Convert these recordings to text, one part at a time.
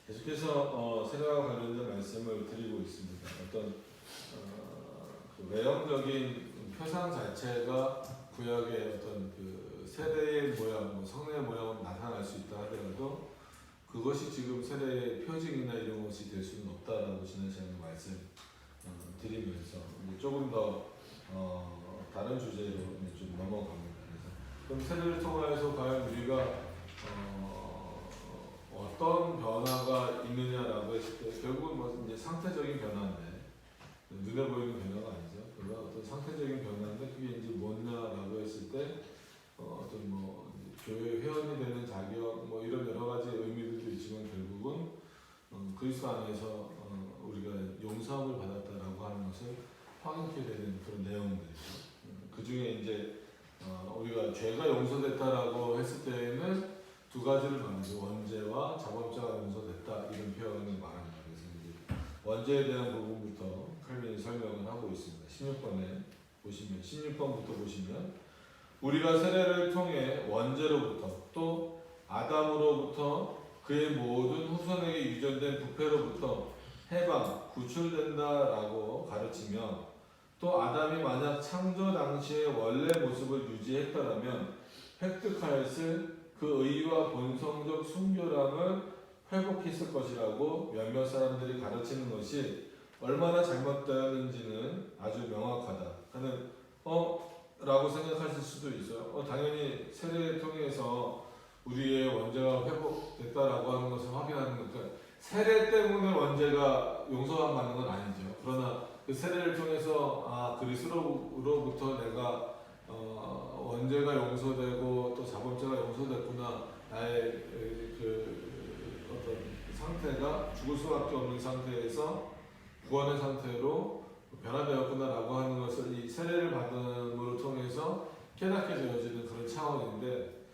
계속해서 세례와 관련된 말씀을 드리고 있습니다. 어떤 그 외형적인 표상 자체가 구약의 어떤 그 세례의 모양, 뭐 성례의 모양으로 나타날 수 있다 하더라도 그것이 지금 세례의 표징이나 이런 것이 될 수는 없다라고 지난 시간에 말씀 드리면서 조금 더 다른 주제로 좀 넘어갑니다. 그래서 그럼 세례를 통하여서 과연 우리가 어떤 변화가 있느냐라고 했을 때 결국은 뭐 이제 상태적인 변화인데 눈에 보이는 변화가 아니죠. 그러나 어떤 상태적인 변화인데 그게 이제 뭐냐라고 했을 때 어떤 뭐 교회 회원이 되는 자격 뭐 이런 여러 가지 의미들도 있지만 결국은 그리스도 안에서 우리가 용서함을 받았다라고 하는 것을 확인케 되는 그런 내용들이죠. 그 중에 이제 우리가 죄가 용서됐다라고 했을 때에는 두 가지를 말하죠. 원죄와 자범죄가 용서됐다 이런 표현을 말합니다. 그래서 이제 원죄에 대한 부분부터 칼빈이 설명을 하고 있습니다. 16번에 보시면 16번부터 보시면 우리가 세례를 통해 원죄로부터 또 아담으로부터 그의 모든 후손에게 유전된 부패로부터 해방, 구출된다라고 가르치며 또 아담이 만약 창조 당시의 원래 모습을 유지했더라면 획득하였을 그 의와 본성적 순결함을 회복했을 것이라고 몇몇 사람들이 가르치는 것이 얼마나 잘못되었는지는 아주 명확하다. 하는 라고 생각하실 수도 있어요. 당연히 세례를 통해서 우리의 원죄가 회복됐다라고 하는 것을 확인하는 거니까 세례 때문에 원죄가 용서함 받는 건 아니죠. 그러나 그 세례를 통해서 그리스도로부터 내가 원죄가 용서되고 또 자범죄가 용서됐구나. 나의 그 어떤 상태가 죽을 수밖에 없는 상태에서 구원의 상태로 변화되었구나라고 하는 것을 이 세례를 받음으로 통해서 깨닫게 되어지는 그런 차원인데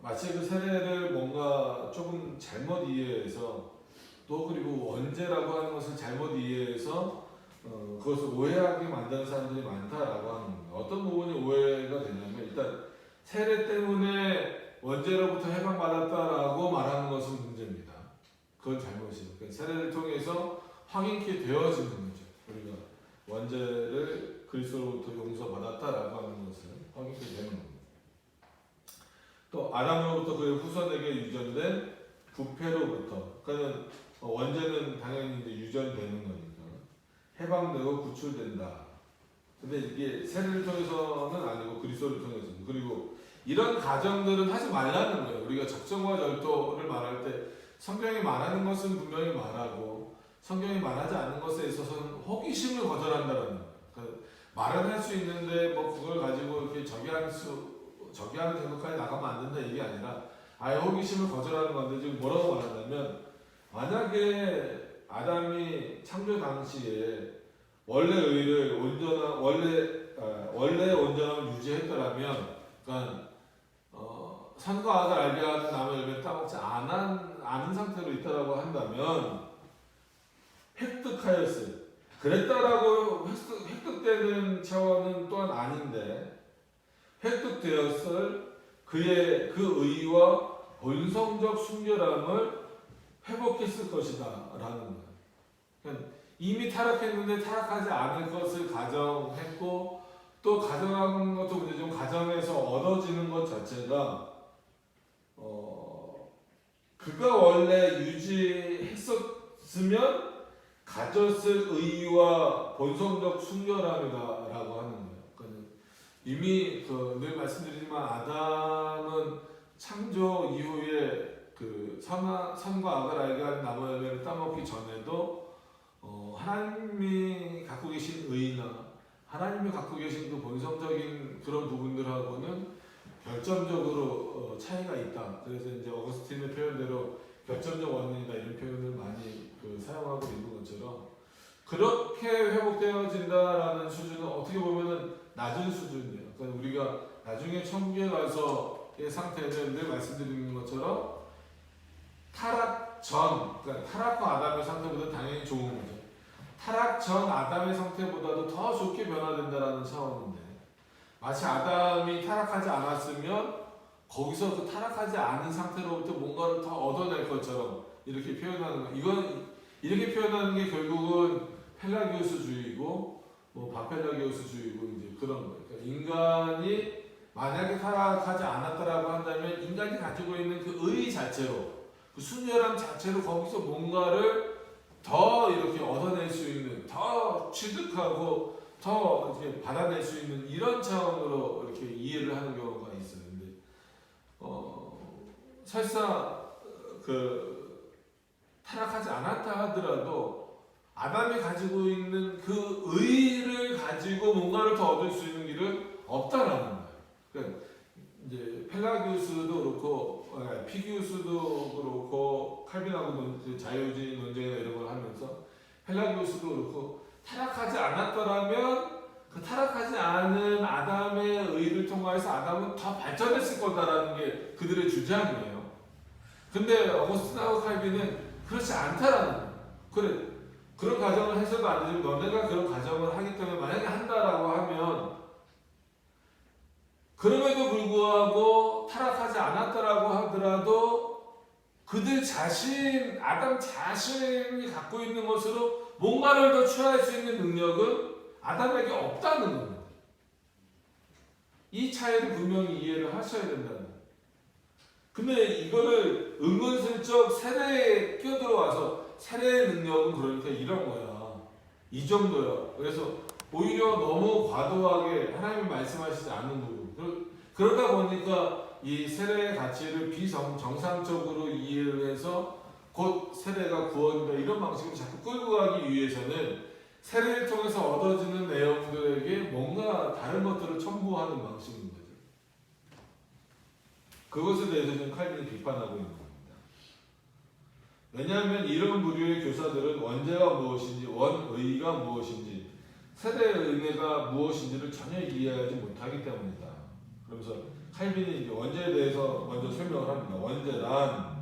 마치 그 세례를 뭔가 조금 잘못 이해해서 또 그리고 원죄라고 하는 것을 잘못 이해해서 그것을 오해하게 만드는 사람들이 많다라고 하는 겁니다. 어떤 부분이 오해가 되냐면 일단 세례 때문에 원죄로부터 해방받았다라고 말하는 것은 문제입니다. 그건 잘못이에요. 그러니까 세례를 통해서 확인케 되어지는 거죠. 우리가 원죄를 그리스도로부터 용서받았다라고 하는 것을 확인케 되는 겁니다. 또 아담으로부터 그의 후손에게 유전된 부패로부터 그러니까 원죄는 당연히 이제 유전되는 거니까 해방되고 구출된다. 근데 이게 세례를 통해서는 아니고 그리스도를 통해서 그리고 이런 가정들은 하지 말라는 거예요. 우리가 적정과 절도를 말할 때 성경이 말하는 것은 분명히 말하고 성경이 말하지 않는 것에 있어서는 호기심을 거절한다는 거예요. 그러니까 말은 할 수 있는데 뭐 그걸 가지고 이렇게 저기하는 정도까지 나가면 안 된다 이게 아니라 아예 호기심을 거절하는 건데 지금 뭐라고 말하냐면 만약에 아담이 창조 당시에 원래 온전함을 유지했더라면 그러니까 산과 악을 알게 하는 나무의 열매를 따먹지 않은 상태로 있다라고 한다면 획득하였어요. 그랬다라고 획득되는 차원은 또한 아닌데 획득되었을 그의 그 의와 본성적 순결함을 회복했을 것이다 라는 거예요. 그러니까 이미 타락했는데 타락하지 않을 것을 가정했고 또 가정하는 것도 근데 좀 가정에서 얻어지는 것 자체가 그가 원래 유지했었으면 가졌을 의와 본성적 순결함이다라고 하는 거예요. 그러니까 이미 늘 말씀드리지만 아담은 창조 이후에 그 선과 악을 알게 하는 나무 열매를 따먹기 전에도 하나님이 갖고 계신 의나 하나님이 갖고 계신 그 본성적인 그런 부분들하고는 결정적으로 차이가 있다. 그래서 이제 어거스틴의 표현대로 결정적 원인이다 이런 표현을 많이 사용하고 있는 것처럼 그렇게 회복되어진다라는 수준은 어떻게 보면은 낮은 수준이에요. 그러니까 우리가 나중에 천국에 가서의 상태는 늘 말씀드리는 것처럼 타락 전, 그러니까 타락과 아담의 상태보다 당연히 좋은 거죠. 타락 전 아담의 상태보다도 더 좋게 변화된다라는 차원인데 마치 아담이 타락하지 않았으면 거기서 그 타락하지 않은 상태로부터 뭔가를 더 얻어낼 것처럼 이렇게 표현하는 거. 이건 이렇게 표현하는 게 결국은 펠라기우스주의고 뭐 바펠라기우스주의고 이제 그런 거예요. 그러니까 인간이 만약에 타락하지 않았다라고 한다면 인간이 가지고 있는 그 의 자체로 그 순결함 자체로 거기서 뭔가를 더 이렇게 얻어낼 수 있는, 더 취득하고 더 이렇게 받아낼 수 있는 이런 차원으로 이렇게 이해를 하는 경우가 있어요. 근데 설사 그 타락하지 않았다 하더라도 아담이 가지고 있는 그 의를 가지고 뭔가를 더 얻을 수 있는 길은 없다라는 거예요. 그러니까 이제 펠라기우스도 그렇고 피기우스도 그렇고 칼빈하고 자유주의 논쟁이나 이런 걸 하면서 펠라기우스도 그렇고 타락하지 않았더라면 그 타락하지 않은 아담의 의를 통해서 아담은 더 발전했을 거다라는 게 그들의 주장이에요. 근데 어거스틴하고 칼빈은 그렇지 않다라는 거예요. 그래, 그런 가정을 해서도 안 되지만 너네가 그런 가정을 하기 때문에 만약에 한다라고 하면 그럼에도 불구하고 타락하지 않았다라고 하더라도 그들 자신, 아담 자신이 갖고 있는 것으로 뭔가를 더 취할 수 있는 능력은 아담에게 없다는 겁니다. 이 차이를 분명히 이해를 하셔야 된다는 거예요. 근데 이거를 은근슬쩍 세례에 끼어들어와서 세례의 능력은 그러니까 이런 거야. 이 정도야. 그래서 오히려 너무 과도하게 하나님이 말씀하시지 않는 부분. 그러다 보니까 이 세례의 가치를 비정상적으로 이해를 해서 곧 세례가 구원이다 이런 방식으로 자꾸 끌고 가기 위해서는 세례를 통해서 얻어지는 내용들에게 뭔가 다른 것들을 첨부하는 방식인 거죠. 그것에 대해서 지금 칼빈이 비판하고 있는 겁니다. 왜냐하면 이런 부류의 교사들은 원죄가 무엇인지 원의가 무엇인지 세례의 은혜가 무엇인지를 전혀 이해하지 못하기 때문이다. 그러면서 칼빈이 이제 원죄에 대해서 먼저 설명을 합니다. 원죄란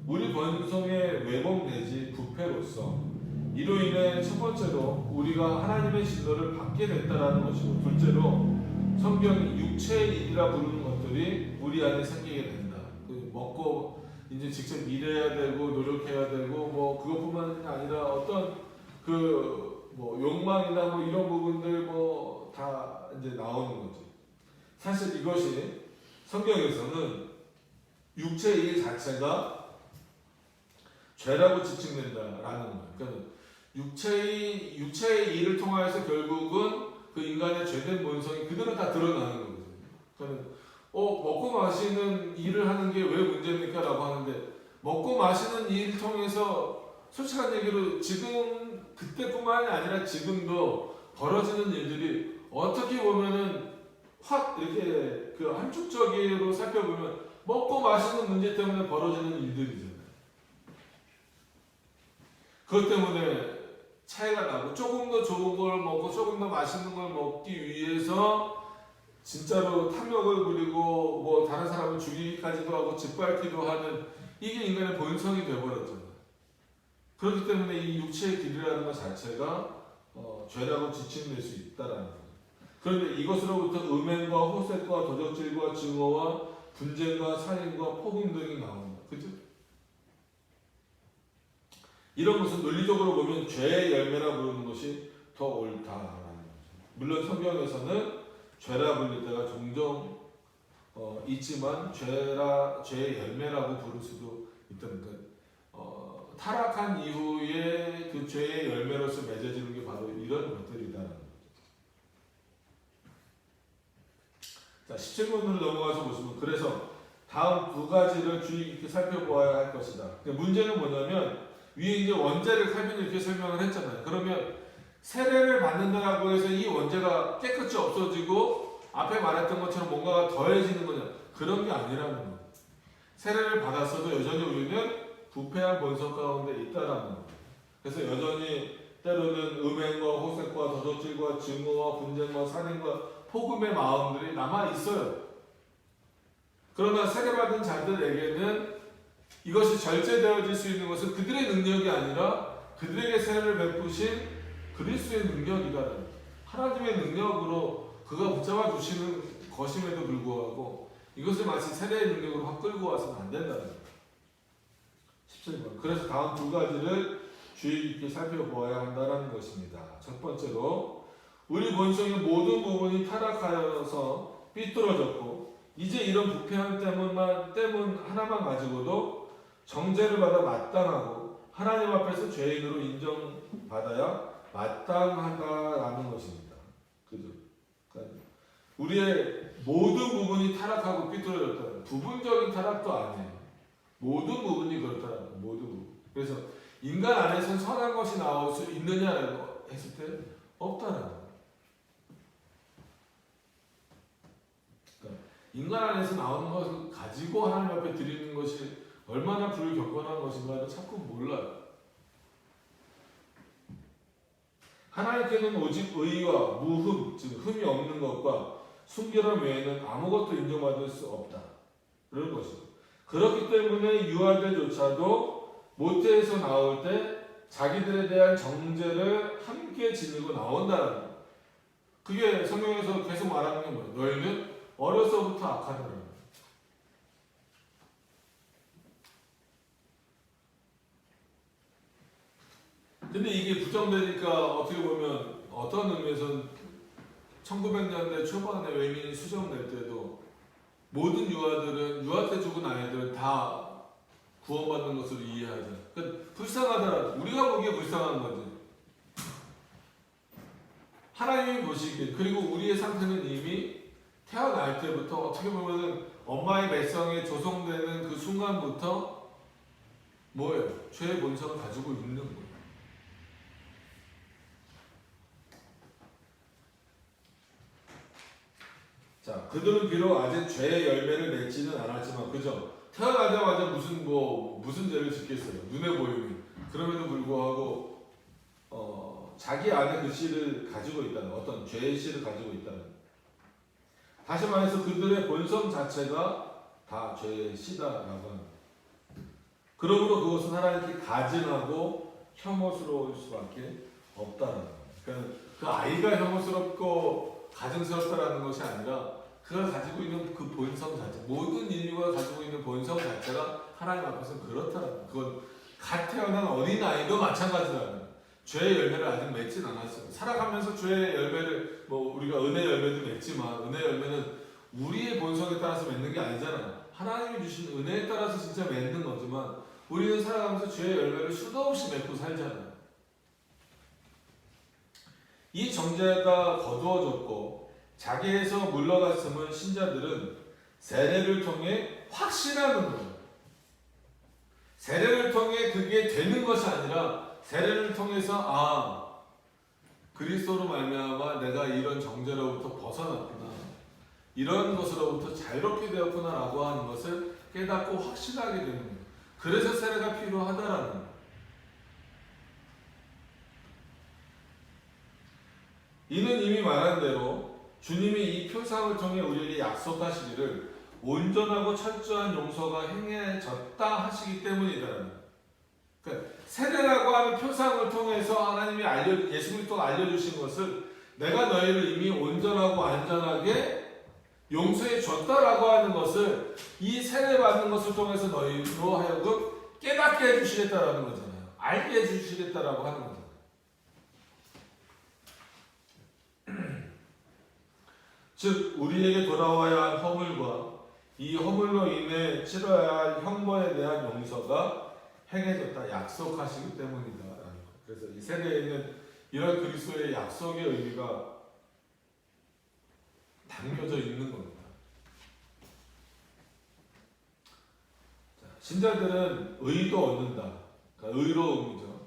우리 본성의 외범 내지 부패로서 이로 인해 첫 번째로 우리가 하나님의 진노를 받게 됐다라는 것이고 둘째로 성경이 육체의 일이라 부르는 것들이 우리 안에 생기게 된다. 그 먹고 이제 직접 일해야 되고 노력해야 되고 뭐 그것뿐만이 아니라 어떤 그 뭐 욕망이나 뭐 이런 부분들 뭐 다 이제 나오는 거죠. 사실 이것이 성경에서는 육체의 일 자체가 죄라고 지칭된다라는 거예요. 그러니까 육체의 일을 통하여서 결국은 그 인간의 죄된 본성이 그대로 다 드러나는 거거든요. 그러니까 먹고 마시는 일을 하는 게 왜 문제입니까? 라고 하는데 먹고 마시는 일을 통해서 솔직한 얘기로 지금 그때뿐만이 아니라 지금도 벌어지는 일들이 어떻게 보면은 확 이렇게 그 함축적으로 살펴보면 먹고 마시는 문제 때문에 벌어지는 일들이잖아요. 그것 때문에 차이가 나고 조금 더 좋은 걸 먹고 조금 더 맛있는 걸 먹기 위해서 진짜로 탐욕을 부리고 뭐 다른 사람을 죽이기까지도 하고 짓밟기도 하는 이게 인간의 본성이 되어버렸잖아요. 그렇기 때문에 이 육체의 길이라는 것 자체가 죄라고 지칭될 수 있다라는 거예요. 그런데 이것으로부터 음행과 호색과 도적질과 증오와 분쟁과 살인과 폭행 등이 나옵니다. 그죠? 이런 것은 논리적으로 보면 죄의 열매라 부르는 것이 더 옳다라는 거죠. 물론 성경에서는 죄라 불릴 때가 종종 있지만 죄의 열매라고 부를 수도 있다니까. 타락한 이후에 그 죄의 열매로서 맺어지는 게 바로 이런 것들이다라는 거죠. 자, 17번으로 넘어가서 보시면 그래서 다음 두 가지를 주의 깊게 살펴보아야 할 것이다. 문제는 뭐냐면 위에 이제 원죄를 칼빈이 이렇게 설명을 했잖아요. 그러면 세례를 받는다라고 해서 이 원죄가 깨끗이 없어지고 앞에 말했던 것처럼 뭔가가 더해지는 거냐? 그런 게 아니라는 거예요. 세례를 받았어도 여전히 우리는 부패한 본성 가운데 있다라는 거예요. 그래서 여전히 때로는 음행과 호색과 도적질과 증오와 분쟁과 살인과 폭음의 마음들이 남아 있어요. 그러나 세례받은 자들에게는 이것이 절제되어질 수 있는 것은 그들의 능력이 아니라 그들에게 세례를 베푸신 그리스도의 능력이다. 하나님의 능력으로 그가 붙잡아 주시는 것임에도 불구하고 이것을 마치 세례의 능력으로 확 끌고 와서는 안 된다는 거예요. 17번. 그래서 다음 두 가지를 주의 깊게 살펴보아야 한다는 것입니다. 첫 번째로 우리 본성의 모든 부분이 타락하여서 삐뚤어졌고 이제 이런 부패한 때문 하나만 가지고도 정죄를 받아 마땅하고 하나님 앞에서 죄인으로 인정받아야 마땅하다라는 것입니다. 그죠? 그러니까 우리의 모든 부분이 타락하고 삐뚤어졌다. 부분적인 타락도 아니에요. 모든 부분이 그렇다라고. 모든 부분. 그래서 인간 안에서 선한 것이 나올 수 있느냐라고 했을 때 없다라고. 그러니까 인간 안에서 나오는 것을 가지고 하나님 앞에 드리는 것이 얼마나 불경건한 것인가를 자꾸 몰라요. 하나님께는 오직 의와 무흠, 즉 흠이 없는 것과 순결함 외에는 아무것도 인정받을 수 없다. 그런 것이죠. 그렇기 때문에 유아들조차도 모태에서 나올 때 자기들에 대한 정죄를 함께 지니고 나온다는 거예요. 그게 성경에서 계속 말하는 게 뭐예요? 너희는 어려서부터 악하다는 거예요. 근데 이게 부정되니까 어떻게 보면 어떤 의미에서는 1900년대 초반에 외민이 수정될 때도 모든 유아 때 죽은 아이들은 다 구원받는 것으로 이해하죠. 그러니까 불쌍하더라도 우리가 보기에 불쌍한 거지. 하나님이 보시기에 그리고 우리의 상태는 이미 태어날 때부터 어떻게 보면은 엄마의 뱃성에 조성되는 그 순간부터 뭐예요? 죄의 본성을 가지고 있는 거예요. 자, 그들은 비록 아직 죄의 열매를 맺지는 않았지만, 그죠? 태어나자마자 무슨 죄를 짓겠어요? 눈에 보이니. 그럼에도 불구하고, 자기 안에 그 씨를 가지고 있다는, 어떤 죄의 씨를 가지고 있다는. 다시 말해서 그들의 본성 자체가 다 죄의 씨다라고 합니다. 그러므로 그것은 하나님께 가증하고 혐오스러울 수밖에 없다는 거예요. 그러니까 그 아이가 혐오스럽고 가증스럽다라는 것이 아니라 그가 가지고 있는 그 본성 자체, 모든 인류가 가지고 있는 본성 자체가 하나님 앞에서 그렇다는 거예요. 그건 갓 태어난 어린아이도 마찬가지라는 거예요. 죄의 열매를 아직 맺진 않았어요. 살아가면서 죄의 열매를 우리가 은혜 열매도 맺지만 은혜 열매는 우리의 본성에 따라서 맺는 게 아니잖아요. 하나님이 주신 은혜에 따라서 진짜 맺는 거지만 우리는 살아가면서 죄의 열매를 수도 없이 맺고 살잖아요. 이 정죄가 거두어졌고 자기에서 물러갔음을 신자들은 세례를 통해 확신하는 거예요. 세례를 통해 그게 되는 것이 아니라 세례를 통해서 그리스도로 말미암아 내가 이런 정죄로부터 벗어났구나, 이런 것으로부터 자유롭게 되었구나라고 하는 것을 깨닫고 확신하게 되는 거예요. 그래서 세례가 필요하다라는 거예요. 이는 이미 말한 대로 주님이 이 표상을 통해 우리에게 약속하시기를 온전하고 철저한 용서가 행해졌다 하시기 때문이다라는 거예요. 그러니까 세례라고 하는 표상을 통해서 하나님이 예수 그리스도가 알려주신 것을 내가 너희를 이미 온전하고 안전하게 용서해 줬다라고 하는 것을 이 세례 받는 것을 통해서 너희로 하여금 깨닫게 해주시겠다라는 거잖아요. 알게 해주시겠다라고 하는 거잖아요. 즉 우리에게 돌아와야 할 허물과 이 허물로 인해 치러야 할 형벌에 대한 용서가 행해졌다 약속하시기 때문이다. 그래서 이 세례에는 이런 그리스도의 약속의 의미가 담겨져 있는 겁니다. 자, 신자들은 의도 얻는다. 그러니까 의로움이죠.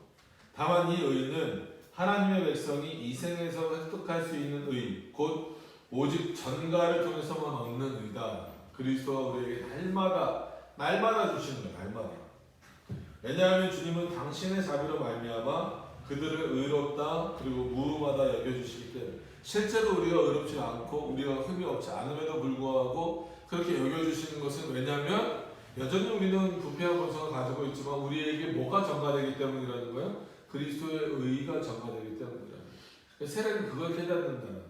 다만 이 의는 하나님의 백성이 이 생에서 획득할 수 있는 의, 곧 오직 전가를 통해서만 얻는 의다. 그리스도가 우리에게 날마다 주시는 거예요. 날마다. 왜냐하면 주님은 당신의 자비로 말미암아 그들을 의롭다 그리고 무음하다 여겨주시기 때문에 실제로 우리가 의롭지 않고 우리가 흠이 없지 않음에도 불구하고 그렇게 여겨주시는 것은 왜냐하면 여전히 우리는 부패한 본성을 가지고 있지만 우리에게 뭐가 전가되기 때문이라는 거예요? 그리스도의 의가 전가되기 때문이라는 거예요. 세례는 그걸 깨닫는다는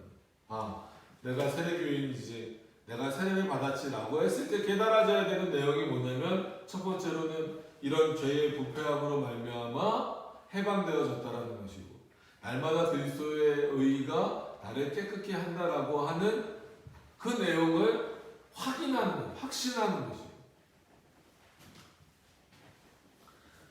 거예요. 내가 세례교인이지, 내가 세례를 받았지라고 했을 때 깨달아져야 되는 내용이 뭐냐면 첫 번째로는 이런 죄의 부패함으로 말미암아 해방되어졌다라는 것이고, 날마다 그리스도의 의가 나를 깨끗게 한다라고 하는 그 내용을 확인하는, 확신하는 것이에요.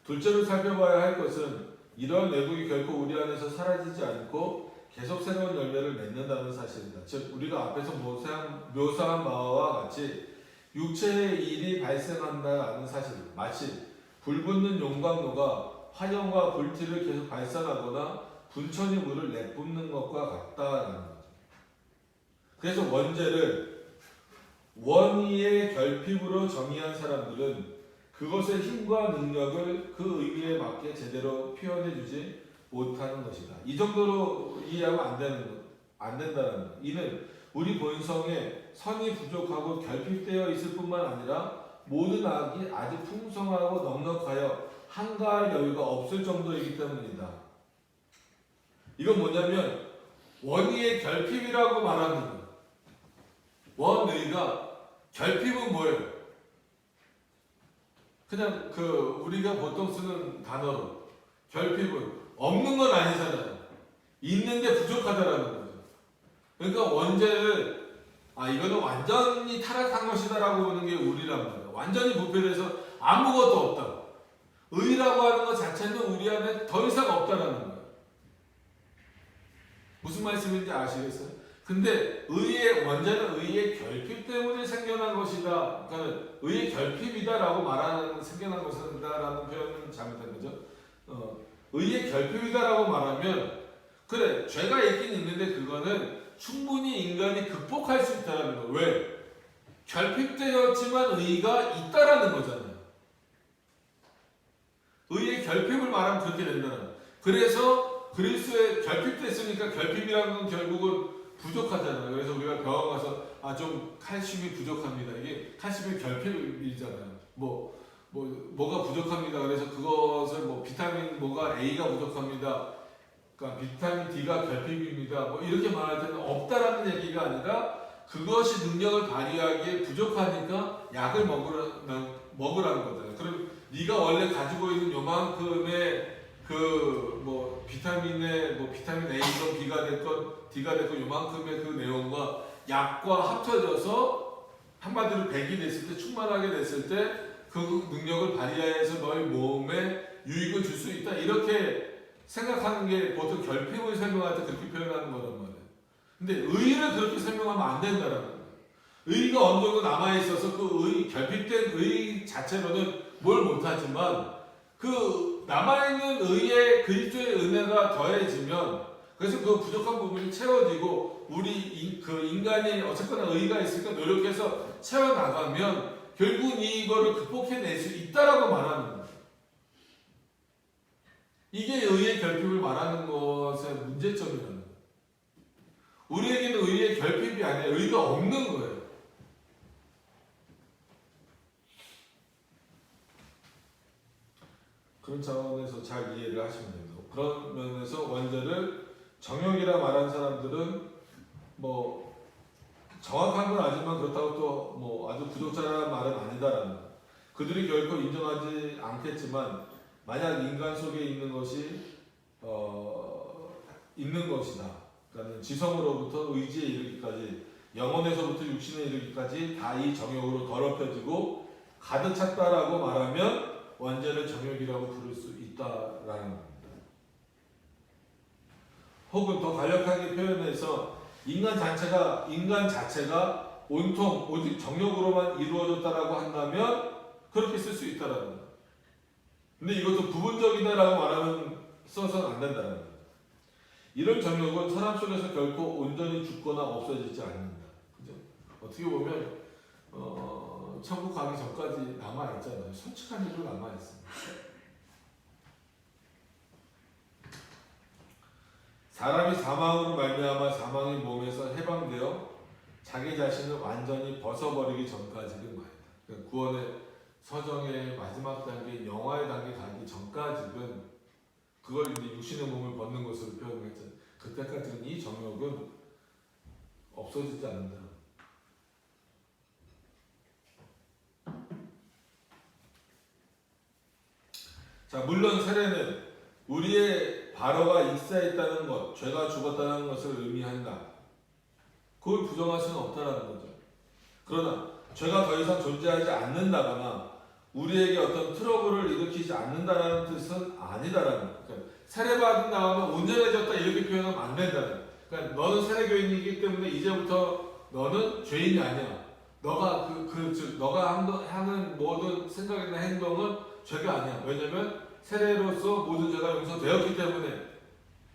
둘째로 살펴봐야 할 것은 이러한 내국이 결코 우리 안에서 사라지지 않고 계속 새로운 열매를 맺는다는 사실이다. 즉 우리가 앞에서 묘사한 바와 같이 육체의 일이 발생한다는 사실, 마치 불붙는 용광로가 화염과 불길을 계속 발산하거나 분천이 물을 내뿜는 것과 같다라는 거죠. 그래서 원죄를 원의의 결핍으로 정의한 사람들은 그것의 힘과 능력을 그 의미에 맞게 제대로 표현해주지 못하는 것이다. 이 정도로 이해하면 안 된다는 것. 이는 우리 본성에 선이 부족하고 결핍되어 있을 뿐만 아니라 모든 악이 아주 풍성하고 넉넉하여 한가할 여유가 없을 정도이기 때문이다. 이건 뭐냐면 원의의 결핍이라고 말하는 거예요. 원의가 결핍은 뭐예요? 그냥 우리가 보통 쓰는 단어로 결핍은 없는 건 아니잖아요. 있는데 부족하다라는 거죠. 그러니까 원죄를 이거는 완전히 타락한 것이다라고 보는 게 우리란 말이에요. 완전히 부패돼서 아무것도 없다. 의라고 하는 것 자체는 우리 안에 더 이상 없다라는 거예요. 무슨 말씀인지 아시겠어요? 근데 원죄는 의의 결핍 때문에 생겨난 것이다. 그러니까 의의 결핍이다라고 말하는 생겨난 것이다라는 표현은 잘못된 거죠. 의의 결핍이다라고 말하면 그래 죄가 있긴 있는데 그거는 충분히 인간이 극복할 수 있다라는 거. 왜? 결핍되었지만 의가 있다라는 거잖아요. 의의 결핍을 말하면 그렇게 된다는 거예요. 그래서 그리스도에 결핍됐으니까 결핍이라는 건 결국은 부족하잖아요. 그래서 우리가 병원 가서 좀 칼슘이 부족합니다. 이게 칼슘이 결핍이잖아요. 뭐가 부족합니다. 그래서 그것을 비타민 뭐가 A가 부족합니다. 그러니까 비타민 D가 결핍입니다. 이렇게 말할 때는 없다라는 얘기가 아니라 그것이 능력을 발휘하기에 부족하니까 약을 먹으라는 거잖아요. 그럼 네가 원래 가지고 있는 요만큼의 비타민 A건 B가 됐건 D가 됐건 요만큼의 그 내용과 약과 합쳐져서 한마디로 100이 됐을 때 충만하게 됐을 때 그 능력을 발휘해서 너희 몸에 유익을 줄 수 있다. 이렇게 생각하는 게 보통 결핍을 설명할 때 그렇게 표현하는 거란 말이에요. 근데 의를 그렇게 설명하면 안 된다는 거예요. 의가 어느 정도 남아있어서 그 결핍된 의 자체로는 뭘 못하지만 그 남아있는 의에 그리스도의 은혜가 더해지면 그래서 그 부족한 부분이 채워지고 우리 인간이 어쨌거나 의가 있으니까 노력해서 채워나가면 결국은 이거를 극복해낼 수 있다라고 말하는 거예요. 이게 의의 결핍을 말하는 것의 문제점이라는 거예요. 우리에게는 의의 결핍이 아니라 의가 없는 거예요. 그런 차원에서 잘 이해를 하시면 됩니다. 그런 면에서 원죄를 정욕이라 말한 사람들은 정확한 건 아니지만 그렇다고 또 아주 부족자라는 말은 아니다라는 거예요. 그들이 결코 인정하지 않겠지만 만약 인간 속에 있는 것이 있는 것이다. 그러니까 지성으로부터 의지에 이르기까지 영혼에서부터 육신에 이르기까지 다 이 정욕으로 더럽혀지고 가득 찼다라고 말하면 원죄를 정욕이라고 부를 수 있다라는 겁니다. 혹은 더 간략하게 표현해서 인간 자체가 온통 오직 정욕으로만 이루어졌다라고 한다면 그렇게 쓸 수 있다라는 거예요. 근데 이것도 부분적이다라고 말하면 써서는 안 된다는 거예요. 이런 정욕은 사람 속에서 결코 온전히 죽거나 없어지지 않는다. 그죠? 어떻게 보면 천국 가기 전까지 남아있잖아요. 솔직한 일로 남아있습니다. 사람이 사망으로 말미암아 사망의 몸에서 해방되어 자기 자신을 완전히 벗어버리기 전까지는 말이다. 그러니까 구원의 서정의 마지막 단계인 영화의 단계 가기 전까지는 그걸 이제 육신의 몸을 벗는 것으로 표현했잖아요. 그때까지는 이 정욕은 없어지지 않는다. 자, 물론 세례는 우리의 발어가 익사했다는 것, 죄가 죽었다는 것을 의미한다. 그걸 부정할 수는 없다는 거죠. 그러나 죄가 더 이상 존재하지 않는다거나 우리에게 어떤 트러블을 일으키지 않는다는 뜻은 아니다라는 거예요. 그러니까 세례받은 다음에 온전해졌다 이렇게 표현하면 안 된다는 거예요. 그러니까 너는 세례교인이기 때문에 이제부터 너는 죄인이 아니야. 너가 하는 모든 생각이나 행동은 죄가 아니야. 왜냐면 세례로서 모든 죄가 용서되었기 때문에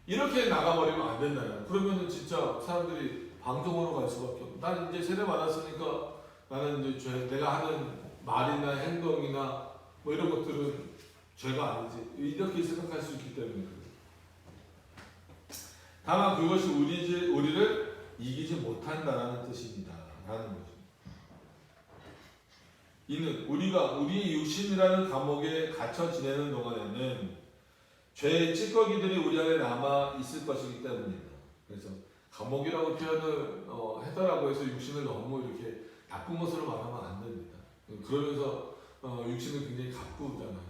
이렇게 나가버리면 안 된다는 거예요. 그러면은 진짜 사람들이 방종으로 갈 수밖에 없고, 난 이제 세례 받았으니까 나는 이제 내가 하는 말이나 행동이나 뭐 이런 것들은 죄가 아니지, 이렇게 생각할 수 있기 때문에 그래요. 다만 그것이 우리를 이기지 못한다라는 뜻입니다 라는 거죠. 이는 우리가 우리 육신이라는 감옥에 갇혀 지내는 동안에는 죄의 찌꺼기들이 우리 안에 남아 있을 것이기 때문입니다. 그래서 감옥이라고 표현을 해달라고 해서 육신을 너무 이렇게 나쁜 것으로 말하면 안 됩니다. 그러면서 육신을 굉장히 가꾸잖아요.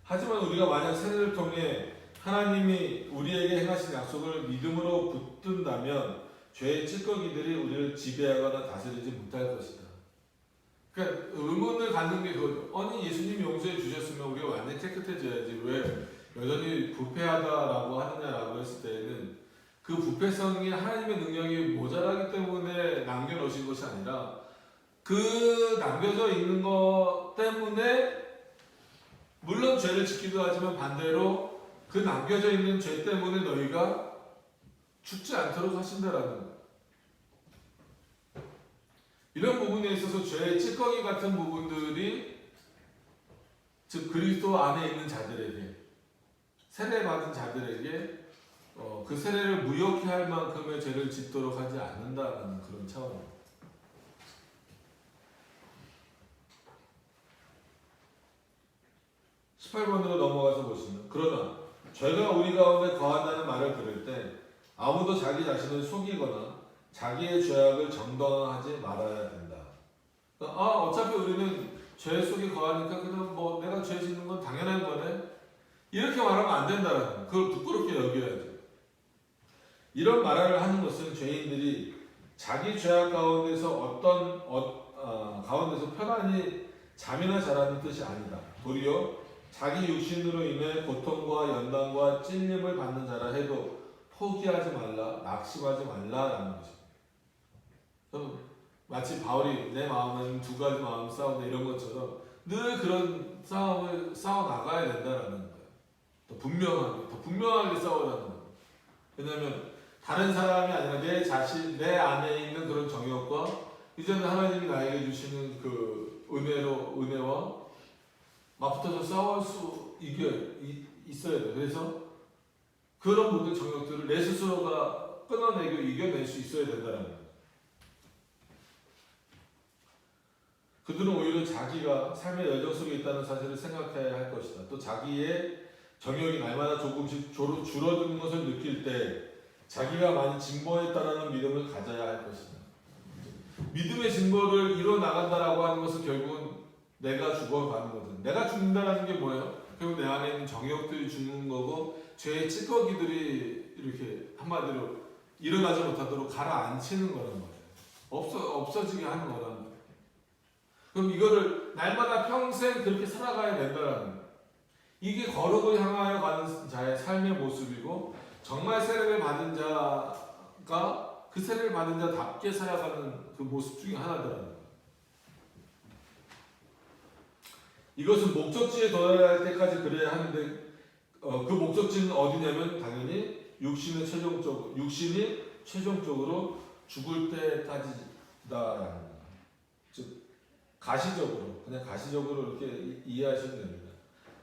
하지만 우리가 만약 세례를 통해 하나님이 우리에게 행하신 약속을 믿음으로 붙든다면 죄의 찌꺼기들이 우리를 지배하거나 다스리지 못할 것이다. 그러니까 의문을 갖는 게 그거죠. 아니 예수님이 용서해 주셨으면 우리가 완전히 깨끗해져야지 왜 여전히 부패하다라고 하느냐라고 했을 때에는 그 부패성이 하나님의 능력이 모자라기 때문에 남겨놓으신 것이 아니라 그 남겨져 있는 것 때문에 물론 죄를 짓기도 하지만 반대로 그 남겨져 있는 죄 때문에 너희가 죽지 않도록 하신다라는 거예요. 이런 부분에 있어서 죄의 찌꺼기 같은 부분들이 즉 그리스도 안에 있는 자들에게 세례받은 자들에게 그 세례를 무효케 할 만큼의 죄를 짓도록 하지 않는다는 그런 차원입니다. (18번으로) 넘어가서 보시면 그러나 죄가 우리 가운데 거한다는 말을 들을 때 아무도 자기 자신을 속이거나 자기의 죄악을 정당화하지 말아야 된다. 어차피 우리는 죄 속에 거하니까 그냥 뭐 내가 죄 짓는 건 당연한 거네. 이렇게 말하면 안 된다는 거예요. 그걸 부끄럽게 여겨야죠. 이런 말을 하는 것은 죄인들이 자기 죄악 가운데서 가운데서 편안히 잠이나 자라는 뜻이 아니다. 도리어 자기 육신으로 인해 고통과 연단과 찔림을 받는 자라 해도 포기하지 말라, 낙심하지 말라라는 것입니다. 마치 바울이 내 마음은 두 가지 마음 싸운다 이런 것처럼 늘 그런 싸움을 싸워 나가야 된다라는 거예요. 더 분명하게 싸우라는 거예요. 왜냐하면 다른 사람이 아니라 내 자신, 내 안에 있는 그런 정욕과 이제는 하나님이 나에게 주시는 그 은혜와 맞붙어서 싸울 수 있어야 돼요. 그래서 그런 모든 정욕들을 내 스스로가 끊어내고 이겨낼 수 있어야 된다는 거예요. 그들은 오히려 자기가 삶의 여정 속에 있다는 사실을 생각해야 할 것이다. 또 자기의 정욕이 날마다 조금씩 줄어드는 것을 느낄 때 자기가 많이 진보했다라는 믿음을 가져야 할 것이다. 믿음의 진보를 이뤄나간다라고 하는 것은 결국은 내가 죽어가는 거든. 내가 죽는다는 게 뭐예요? 결국 내 안에 있는 정욕들이 죽는 거고 죄의 찌꺼기들이 이렇게 한마디로 일어나지 못하도록 가라앉히는 거란 말이에요. 없어지게 하는 거란 말이에요. 그럼 이거를 날마다 평생 그렇게 살아가야 된다라는 거예요. 이게 거룩을 향하여 가는 자의 삶의 모습이고 정말 세례를 받은 자가 그 세례를 받은 자답게 살아가는 그 모습 중에 하나더라는 거예요. 이것은 목적지에 도달해야 할 때까지 그래야 하는데 그 목적지는 어디냐면 당연히 육신이 최종적으로 죽을 때까지다라는 거예요. 즉 그냥 가시적으로 이렇게 이해하시면 됩니다.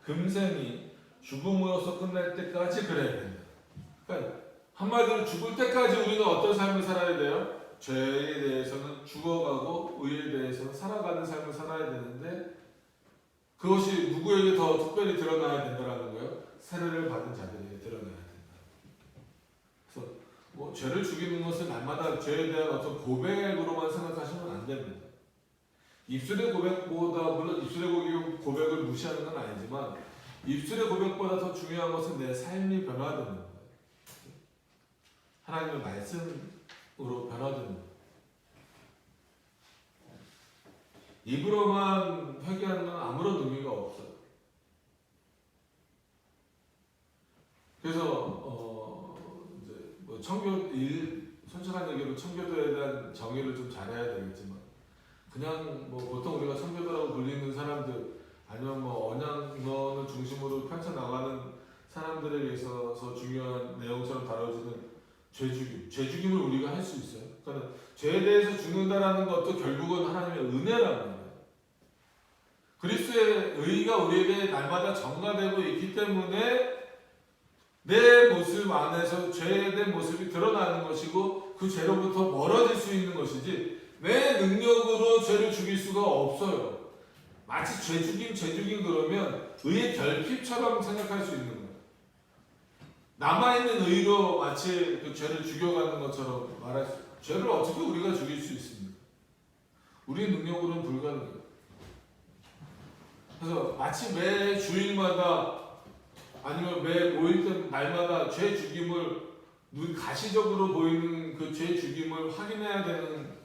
금생이 죽음으로써 끝날 때까지 그래야 됩니다. 그러니까 한마디로 죽을 때까지 우리는 어떤 삶을 살아야 돼요? 죄에 대해서는 죽어가고 의에 대해서는 살아가는 삶을 살아야 되는데 그것이 누구에게 더 특별히 드러나야 된다는 거예요? 세례를 받은 자들에게 드러나야 된다. 그래서 뭐 죄를 죽이는 것은 날마다 죄에 대한 어떤 고백으로만 생각하시면 안 됩니다. 입술의 고백보다, 물론 입술의 고백을 무시하는 건 아니지만 입술의 고백보다 더 중요한 것은 내 삶이 변화되는 거예요. 하나님의 말씀으로 변화되는 거예요. 입으로만 회개하는 건 아무런 의미가 없어요. 그래서 이제 뭐 솔직한 얘기로 청교도에 대한 정의를 좀 잘해야 되겠지만, 그냥 뭐 보통 우리가 청교도라고 불리는 사람들, 아니면 뭐 언양론을 중심으로 펼쳐나가는 사람들에 있어서 중요한 내용처럼 다뤄지는 죄죽임을 우리가 할 수 있어요. 그러니까 죄에 대해서 죽는다라는 것도 결국은 하나님의 은혜라는 거예요. 그리스도의 의가 우리에게 날마다 전가되고 있기 때문에 내 모습 안에서 죄된 모습이 드러나는 것이고, 그 죄로부터 멀어질 수 있는 것이지, 내 능력으로 죄를 죽일 수가 없어요. 마치 죄 죽임 그러면 의의 결핍처럼 생각할 수 있는 거예요. 남아있는 의로 마치 그 죄를 죽여가는 것처럼 말할 수 있어요. 죄를 어떻게 우리가 죽일 수 있습니까? 우리의 능력으로는 불가능해요. 그래서 마치 매 주일마다, 아니면 매 모일 때 날마다 죄 죽임을, 가시적으로 보이는 그 죄 죽임을 확인해야 되는